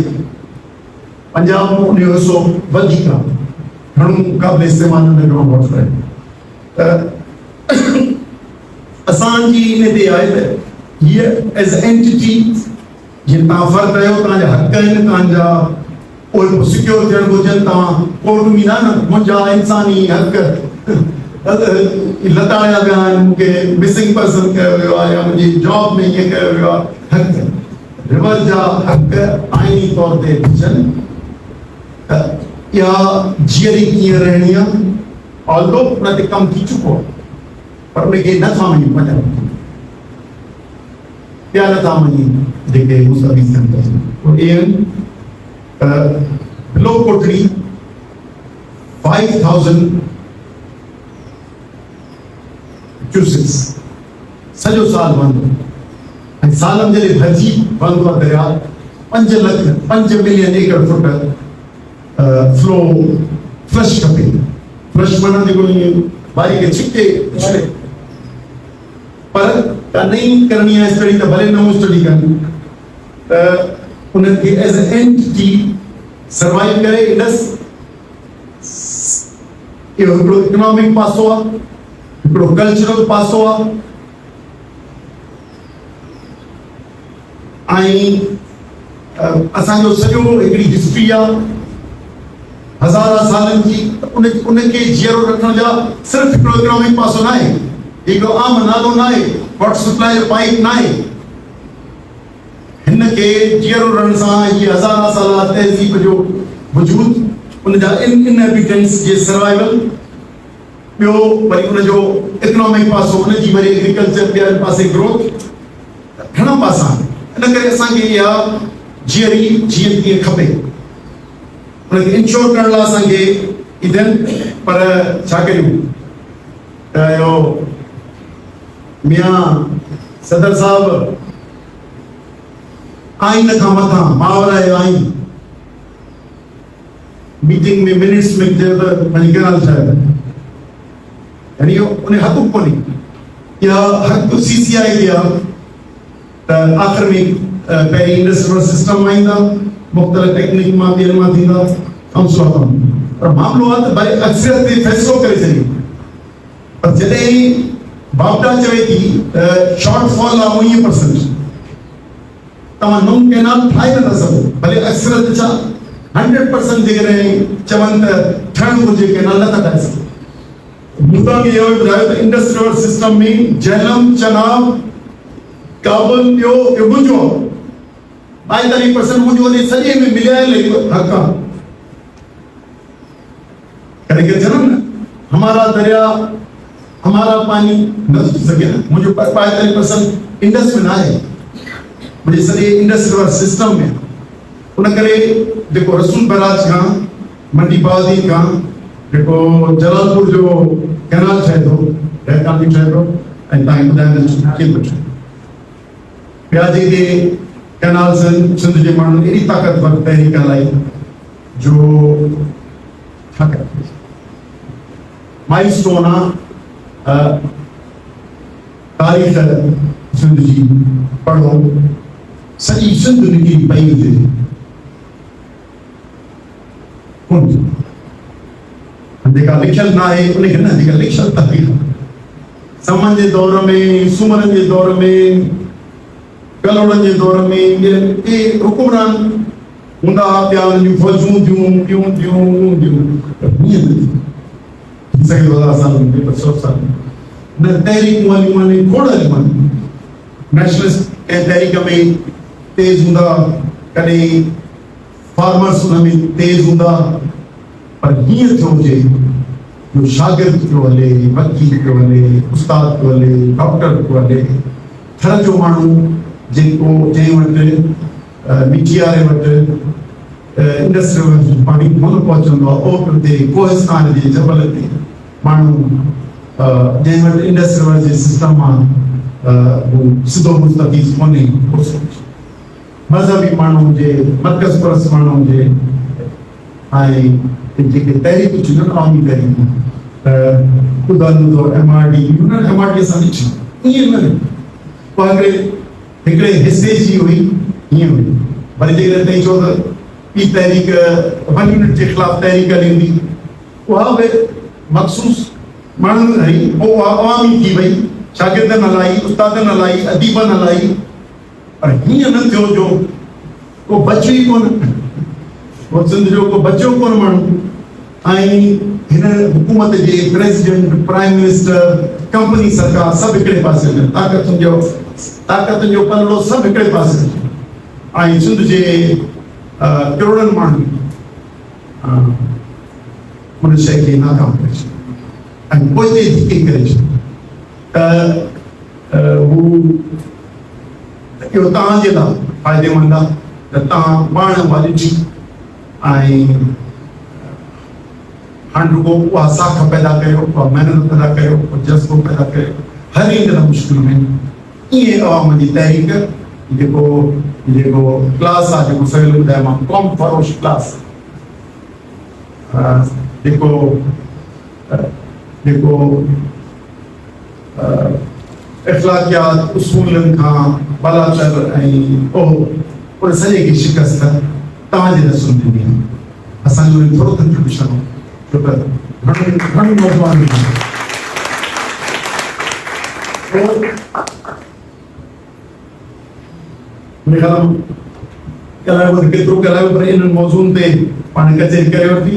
S1: पंजाब में उन जो हिसो वधीक आहे घणो क़ाबिल इस्तेमालु अंडरग्राउंड वाटर आहे त असांजी इन ते आहे त हीअ एज़ एंटिटी जीअं तव्हां फ़र्क़ु कयो तव्हांजा हक़ आहिनि तव्हांजा उहे पोइ सिक्योर थियणु घुरिजनि तव्हां कोर्ट में न मुंहिंजा इंसानी हक़ लताड़िया विया आहिनि मूंखे मिसिंग पर्सन कयो वियो आहे या मुंहिंजी जॉब में ईअं कयो वियो आहे हक़ रिवर जा हक़ आइनी तौर ते हुजनि या जीअरी कीअं रहणी आहे ऑल्दो उन ते कमु थी चुको आहे पर उनखे नथा मञूं पंहिंजा ॿिया नथा मञूं जेके मुस्तफ़ी सेंटर बिलो कोटड़ी 5000 क्यूसिक्स सॼो साल बंदि ऐं सालनि जे लाइ भरिजी बंदि आहे दरिया 5 मिलियन एकड़ फुट फ्लो फ्लश खपे फ्लश माना जेको बारी खे छिके छॾे पर का नहीं करणी आहे स्टडी त भले नओं स्टडी कनि त उनखे एज़ ए एंटिटी सर्वाइव करे इंडस इहो हिकिड़ो इकोनॉमिक पासो आहे हिकिड़ो कल्चरल पासो आहे ऐं असांजो सॼो हिकिड़ी हिस्ट्री आहे हज़ार सालनि जी उनखे जीअरो रखण जा सिर्फ़ु हिकिड़ो इकोनॉमिक पासो न आहे हिकिड़ो आम नालो न आहे वाटर सप्लाई जो पाइप न आहे हिनखे जीअरो रहण सां हीअ हज़ार साल तहज़ीब जो वजूद उनजा इनहेबिटेंट्स जे सर्वाइवल ॿियो वरी उनजो इकोनॉमिक पासो उनजी वरी एग्रीकल्चर ॿियनि पासे ग्रोथ घणा पासा इन करे असांखे इहा जीअरी जीअं तीअं खपे उनखे इंश्योर करण लाइ असांखे ईंदनि पर छा कयूं त इहो मियां सदर साहब आइन खां मथां मावरायो आइन मीटिंग में मिनट्स में चयो त पंहिंजी ॻाल्हि छा आहे यानी उन हक़ कोन्हे इहा हक़ CCI खे आहे त आख़िर में पहिरीं इंडस्ट्रियल सिस्टम मां ईंदा मुख़्तलिफ़ टेक्निक मां ॿियनि मां थींदा काउंसिल ऑफ पर मामिलो आहे त भले अक्सरियत ते फ़ैसिलो करे छॾियो पर जॾहिं बाबडा चवे थी शॉर्टफॉल आहे 19% तव्हां नओं कैनाल ठाहे नथा सघो भले अक्सरियत छा 100% जेकॾहिं चवनि त ठहणु घुरिजे कैनाल नथा ठाहे सघो मूं तव्हांखे इहो ॿुधायो त इंडस्ट्रियल सिस्टम में झेलम चनाब काबुल ॿियो मुंहिंजो 42% मुंहिंजो वञे सॼे में मिलियल हक़ आहे करे करे चवनि न हमारा दरिया हमारा पानी न थी सघे न मुंहिंजो 42% इंडस में न आहे मुंहिंजे सॼे इंडस्ट्रियल सिस्टम में उन करे जेको रसूल बैराज खां मंडी बादी खां जेको जलालपुर जो कैनाल ठहे थो रहकानी ठहे थो ऐं तव्हांखे ॿुधाईंदुसि कीअं थो ठहे ॿिया जेके कैनाल्स आहिनि सिंध जे माण्हुनि एॾी ताक़तवर तहरीक हलाई जो छा कयो माइलस्टोन तारीख़ सिंध जी पढ़ो सॼी सिंध निकिरी पई हुजे जेका लिखियल न आहे उनखे न जेका लिखियल तारीख़ समन जे दौर में सुमरन जे दौर में कलोड़नि जे दौर में के हुकुमरान हूंदा पिया उन्हनि जूं फौजूं थियूं सही 1000 साल में 200 साल न तहरीकूं हलियूं आहिनि खोड़ हलियूं आहिनि नेशनलिस्ट ऐं तहरीक में तेज़ हूंदा कॾहिं फार्मर्स हुन में तेज़ हूंदा पर हीअं थियो हुजे जो शागिर्द पियो हले वकील पियो हले उस्ताद पियो हले डॉक्टर पियो हले थर जो माण्हू जेको जंहिं वटि मिठियारे वटि इंडस्ट्रियल पाणी कोन पहुचंदो आहे ओट ते कोहिस्तान जे जबल ते माण्हू जंहिं वटि इंडस्ट्रियल जे सिस्टम आहे सिधो मुस्तफ़ीज़ कोन्हे मज़हबी माण्हू हुजे मर्कज़ परस्त माण्हू हुजे ऐं जेके तहरीकूं थियूं आहिनि आवामी तहरीकूं ख़ुदा MRD उन्हनि MRD सां ॾिठी ईअं न पोइ हिकिड़े हिसे जी हुई हीअं हुई वरी जेकॾहिं तव्हां चओ त ॿी तहरीक 1 यूनिट जे ख़िलाफ़ तहरीक हली हूंदी उहा बि मख़सूस माण्हुनि रही पोइ उहा अवामी थी वई शागिर्दनि हलाई उस्तादनि हलाई अदीबनि हलाई पर हीअं न थियो जो को बचियो ई कोन उहो सिंध जो को बचियो कोन माण्हू ऐं हिन हुकूमत जे प्रेसिडेंट प्राइम मिनिस्टर कंपनी सरकार सभु हिकिड़े पासे में ताक़तुनि जो पल्लो सभु हिकिड़े पासे ऐं सिंध जे करोड़नि माण्हू उन शइ खे नाकाम करे छॾियो ऐं पोइ धिके करे छॾियो हू इहो तव्हांजे लाइ फ़ाइदेमंद आहे त तव्हां पाण उहा ॾिठी ऐं हाणे रुगो उहा साख पैदा कयो उहा महिनत पैदा कयो उहा जज़्बो पैदा कयो हर हिकु मुश्किल में ईअं अवाम जी तहरीक जेको क्लास आहे जेको सवेल ॿुधायो मां कौम फरोश क्लास जेको इख़्लाक़ियात उसूलनि खां बलाचर ऐं उन सॼे खे शिकस्त तव्हांजे रसूल ॾिनी आहे असांजो थोरो कंट्रीब्यूशन हो छो त घणो नौजवान केतिरो ॻाल्हायो पर इन्हनि मौज़ूअनि ते पाण कचहरी करे वरिती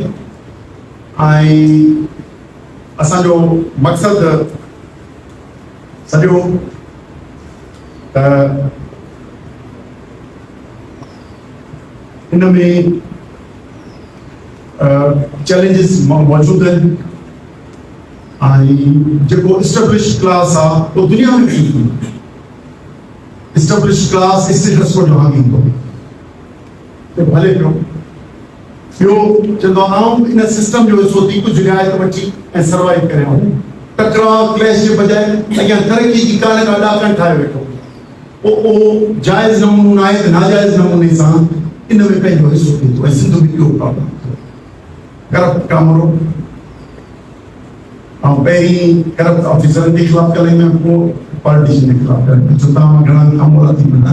S1: ऐं असांजो मक़सदु सॼो इन में चैलेंजिस मौजूदु आहिनि ऐं जेको इस्टेब्लिश क्लास आहे उहो दुनिया में बि इस्टेब्लिश क्लास स्टेटस को जहां ईंदो त भले पियो ॿियो चवंदो आउं इन सिस्टम जो हिसो थी कुझु रिआयत वठी ऐं सर्वाइव करे वञे टकराव क्लैश जे बजाए अॻियां तरक़ी जी कान का ॾाकण ठाहे वेठो पोइ उहो जाइज़ नमूनो न आहे त नाजाइज़ नमूने सां इन में पंहिंजो हिसो थिए थो ऐं सिंध में इहो प्रॉब्लम करप्ट कामरो ऐं पहिरीं करप्ट ऑफिसरनि जे ख़िलाफ़ ॻाल्हाईंदा पोइ पॉलिटिशियन जे ख़िलाफ़ ॻाल्हाईंदा छो तव्हां घणा कामोरा थी वञा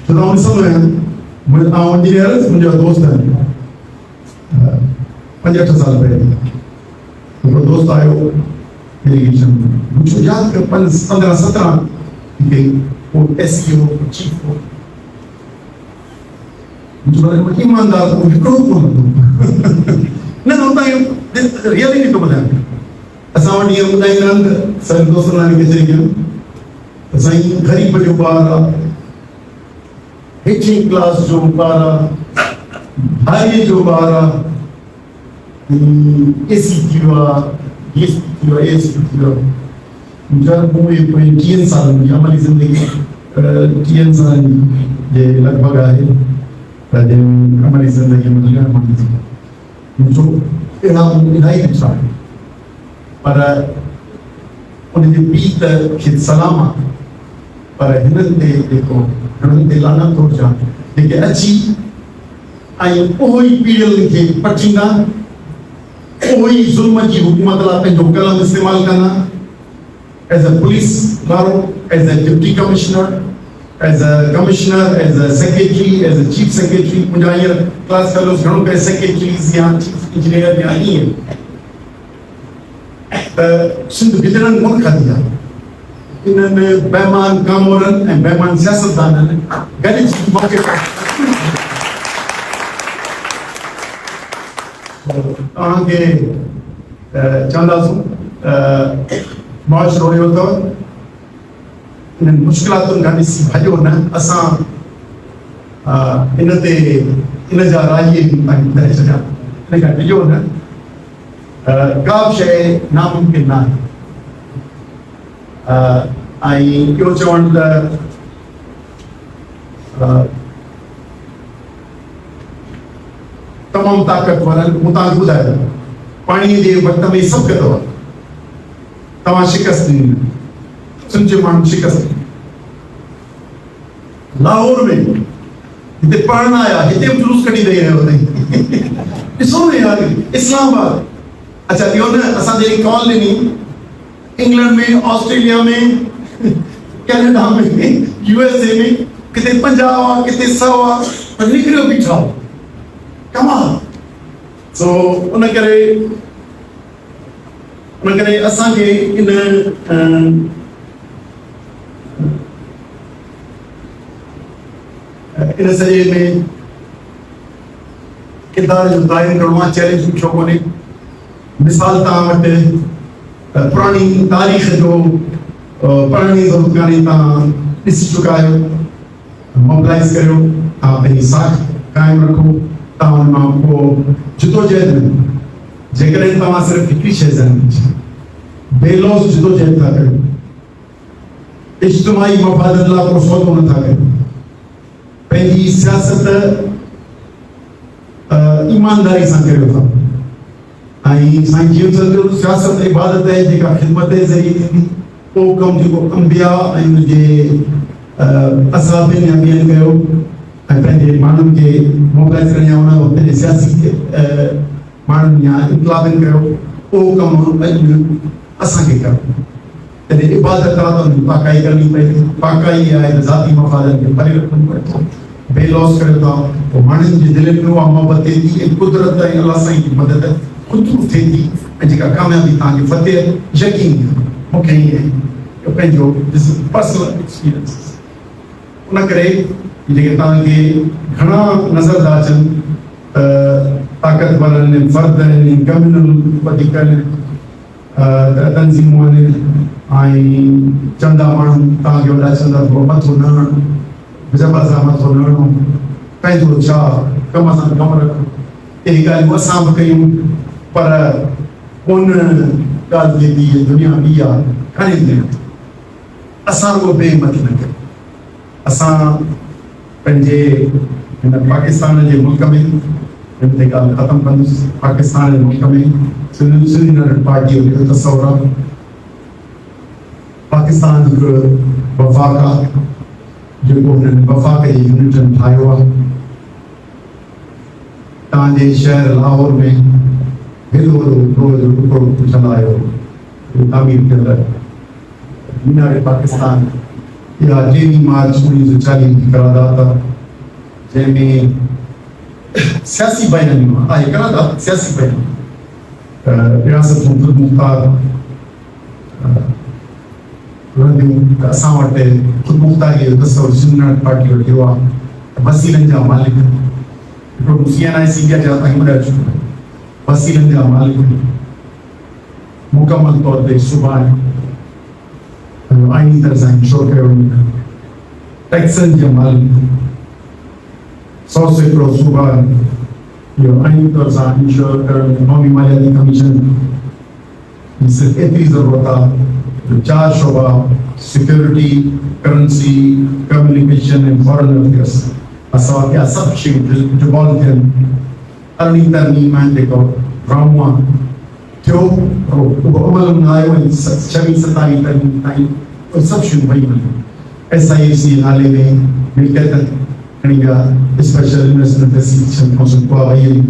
S1: छो तव्हां ॾिसंदो आहियां इंजीनियर मुंहिंजा दोस्त आहिनि 5-8 साल पहिरीं हिकिड़ो दोस्त आयो इरिगेशन मुंहिंजो यादि कयो 15-17 के वो SEO चीफ हो मुझे ईमानदार को हिकिड़ो कोन न हुतां रियलिटी थो ॿुधायां असां वटि इहो ॿुधाईंदा आहिनि त साईं दोस्तनि खे चई कयो साईं ग़रीब जो ॿारु आहे हेठीं क्लास जो ॿारु आहे भाईअ जो ॿारु आहे AC थी वियो आहे AC थी वियो आहे AC थी वियो आहे पोइ 30 सालनि जी अमली ज़िंदगी 30 सालनि जे लॻभॻि आहे त जंहिं अमली ज़िंदगी में मुंहिंजो अहिड़ा इलाही ॾिठा आहिनि पर उनजी पीउ त खे सलाम आहे पर हिननि ते जेको हिननि ते लानत थो अचां जेके अची आई कोई पीड़ित के पचींदा कोई जुल्म की हुकूमत ला पंहिंजो कलम इस्तेमाल करना एज अ पुलिस वारो as a deputy commissioner as a commissioner, as a secretary, as a chief secretary, मुझे ये class fellows घणो करे secretaries या chief engineer या नहीं है सिंध बिजरन मुल्क दिया इन्हें बेमान कामोरन और बेमान सियासतदान ने गली जी मौके पर आगे चंदासु मार्च रोयो तो इन मुश्किलातुनि खां ॾिसी भॼो न असां इन ते इन जा राही करे छॾिया इन खां ॾिजो न का बि शइ नामुमकिन न आहे ऐं इहो चवणु त तमामु ताक़तवर आहिनि मूं तव्हांखे ॿुधायो पाणीअ जे वक़्त में सभु कयो तव्हां शिकस्त ॾिनी सुनजे माण्हू शिकस्त लाहौर में हिते पढ़ण आया हिते बि जुलूस कढी ॾेई रहियो अथई ॾिसो न यार इस्लामाबाद अच्छा इहो न असां जहिड़ी कॉल ॾिनी इंग्लैंड में ऑस्ट्रेलिया में कैनेडा में यूएसए में किथे 50 आहे किथे 100 आहे पर निकिरियो बीठा कमाल सो उन करे असांखे इन सॼे में किरदार जो दायरो करणो आहे चैलेंज छो कोन्हे मिसाल तव्हां वटि पुराणी तारीख़ जो पढ़ण जी ज़रूरत कान्हे तव्हां ॾिसी चुका आहियो मोबिलाइज़ करियो तव्हां पंहिंजी साख क़ाइमु रखो तव्हां हुन मां पोइ जिदोजहद में जेकॾहिं तव्हां सिर्फ़ु हिकिड़ी शइ ज़ानी बेलौस जिदोजहद था कयो इज्तिमाई मफ़ादत लाइ को सौदो नथा कयो पंहिंजी सियासत ईमानदारी सां करियो था ऐं साईं जीवन सदगुरु सियासत इबादत आहे जेका ख़िदमत जे ज़रिए थींदी उहो कमु जेको अंबिया ऐं उनजे असहाबनि या ॿियनि कयो ऐं पंहिंजे माण्हुनि खे मोबिलाइज़ करण या उन पंहिंजे सियासी माण्हुनि या इनकलाबनि कयो उहो कमु अॼु असांखे कयो तॾहिं इबादत आहे त उनजी पाकाई करणी पए पाकाई आहे त ज़ाती मफ़ादनि खे परे रखणो पए थो बेलौस करियो था पोइ माण्हुनि जे दिलनि में उहा मोहबत थिए थी ऐं कुदरत ऐं अलाह साईं जी मदद ख़ुदि थिए थी ऐं जेका कामयाबी तव्हांखे फतेह यकीन मूंखे ईअं पंहिंजो पर्सनल एक्सपीरियंस उन करे जेके तव्हांखे घणा नज़र था अचनि ताक़तवर फर्द आहिनि कम्यूनल वधीक तंज़ीमूं आहिनि ऐं चंदा माण्हू तव्हांखे वॾा चंदा मथो न हणो जबर सां मथो न हणो पंहिंजो छा कम सां कमु रखो अहिड़ी ॻाल्हियूं असां बि कयूं पर उन ॻाल्हि जेकी दुनिया ॿी आहे खणी असां उहो बेहिमत न कयूं असां पंहिंजे हिन पाकिस्तान जे मुल्क में हिन ते ॻाल्हि ख़तमु कंदुसि पाकिस्तान जे मुल्क में सिंधी नेशनल पार्टी जो तस्वुर आहे पाकिस्तान हिकिड़ो वफ़ाक़ आहे जेको हुननि वफ़ाक़ जे यूनिटनि ठाहियो आहे तव्हांजे शहर लाहौर में हेॾो वॾो टुकड़ो ठहियो तामीर कयल मीनार पाकिस्तान इहा 23 मार्च 1940 जी करारदाद आहे जंहिंमें सियासी बयानियूं आहे करारदाद सियासी बयान रियासत ख़ुद मुख़्तार रहंदियूं असां वटि ख़ुदि मुख़्तारी जो तस्वुर सिंधी पार्टी वटि इहो आहे वसीलनि जा मालिक हिकिड़ो CNI इंडिया जा तव्हांखे ॿुधाए चुको आहे वसीलनि जा मालिक मुकमल तौर ते सुभाणे आईनी तरह सां इंश्योर कयो वञे टैक्सनि जे मालिक 100 सैकड़ो सूबा इहो आईनी तौर सां इंश्योर करण क़ौमी मालियाती कमीशन जी सिर्फ़ु एतिरी ज़रूरत आहे जो 4 शोबा सिक्योरिटी करेंसी कम्युनिकेशन ऐं फॉरेन अफेयर्स असां वटि सभु शयूं डिवॉल्व थियनि अरिड़हीं तरमीम आहे जेको ड्रामो आहे थियो उहो अमल में आयो ऐं 26-27 तारीख़ ताईं उहे सभु शयूं वई वञनि SIC नाले में मिल्कियत kaniga special investment decision kung sa kuha kayo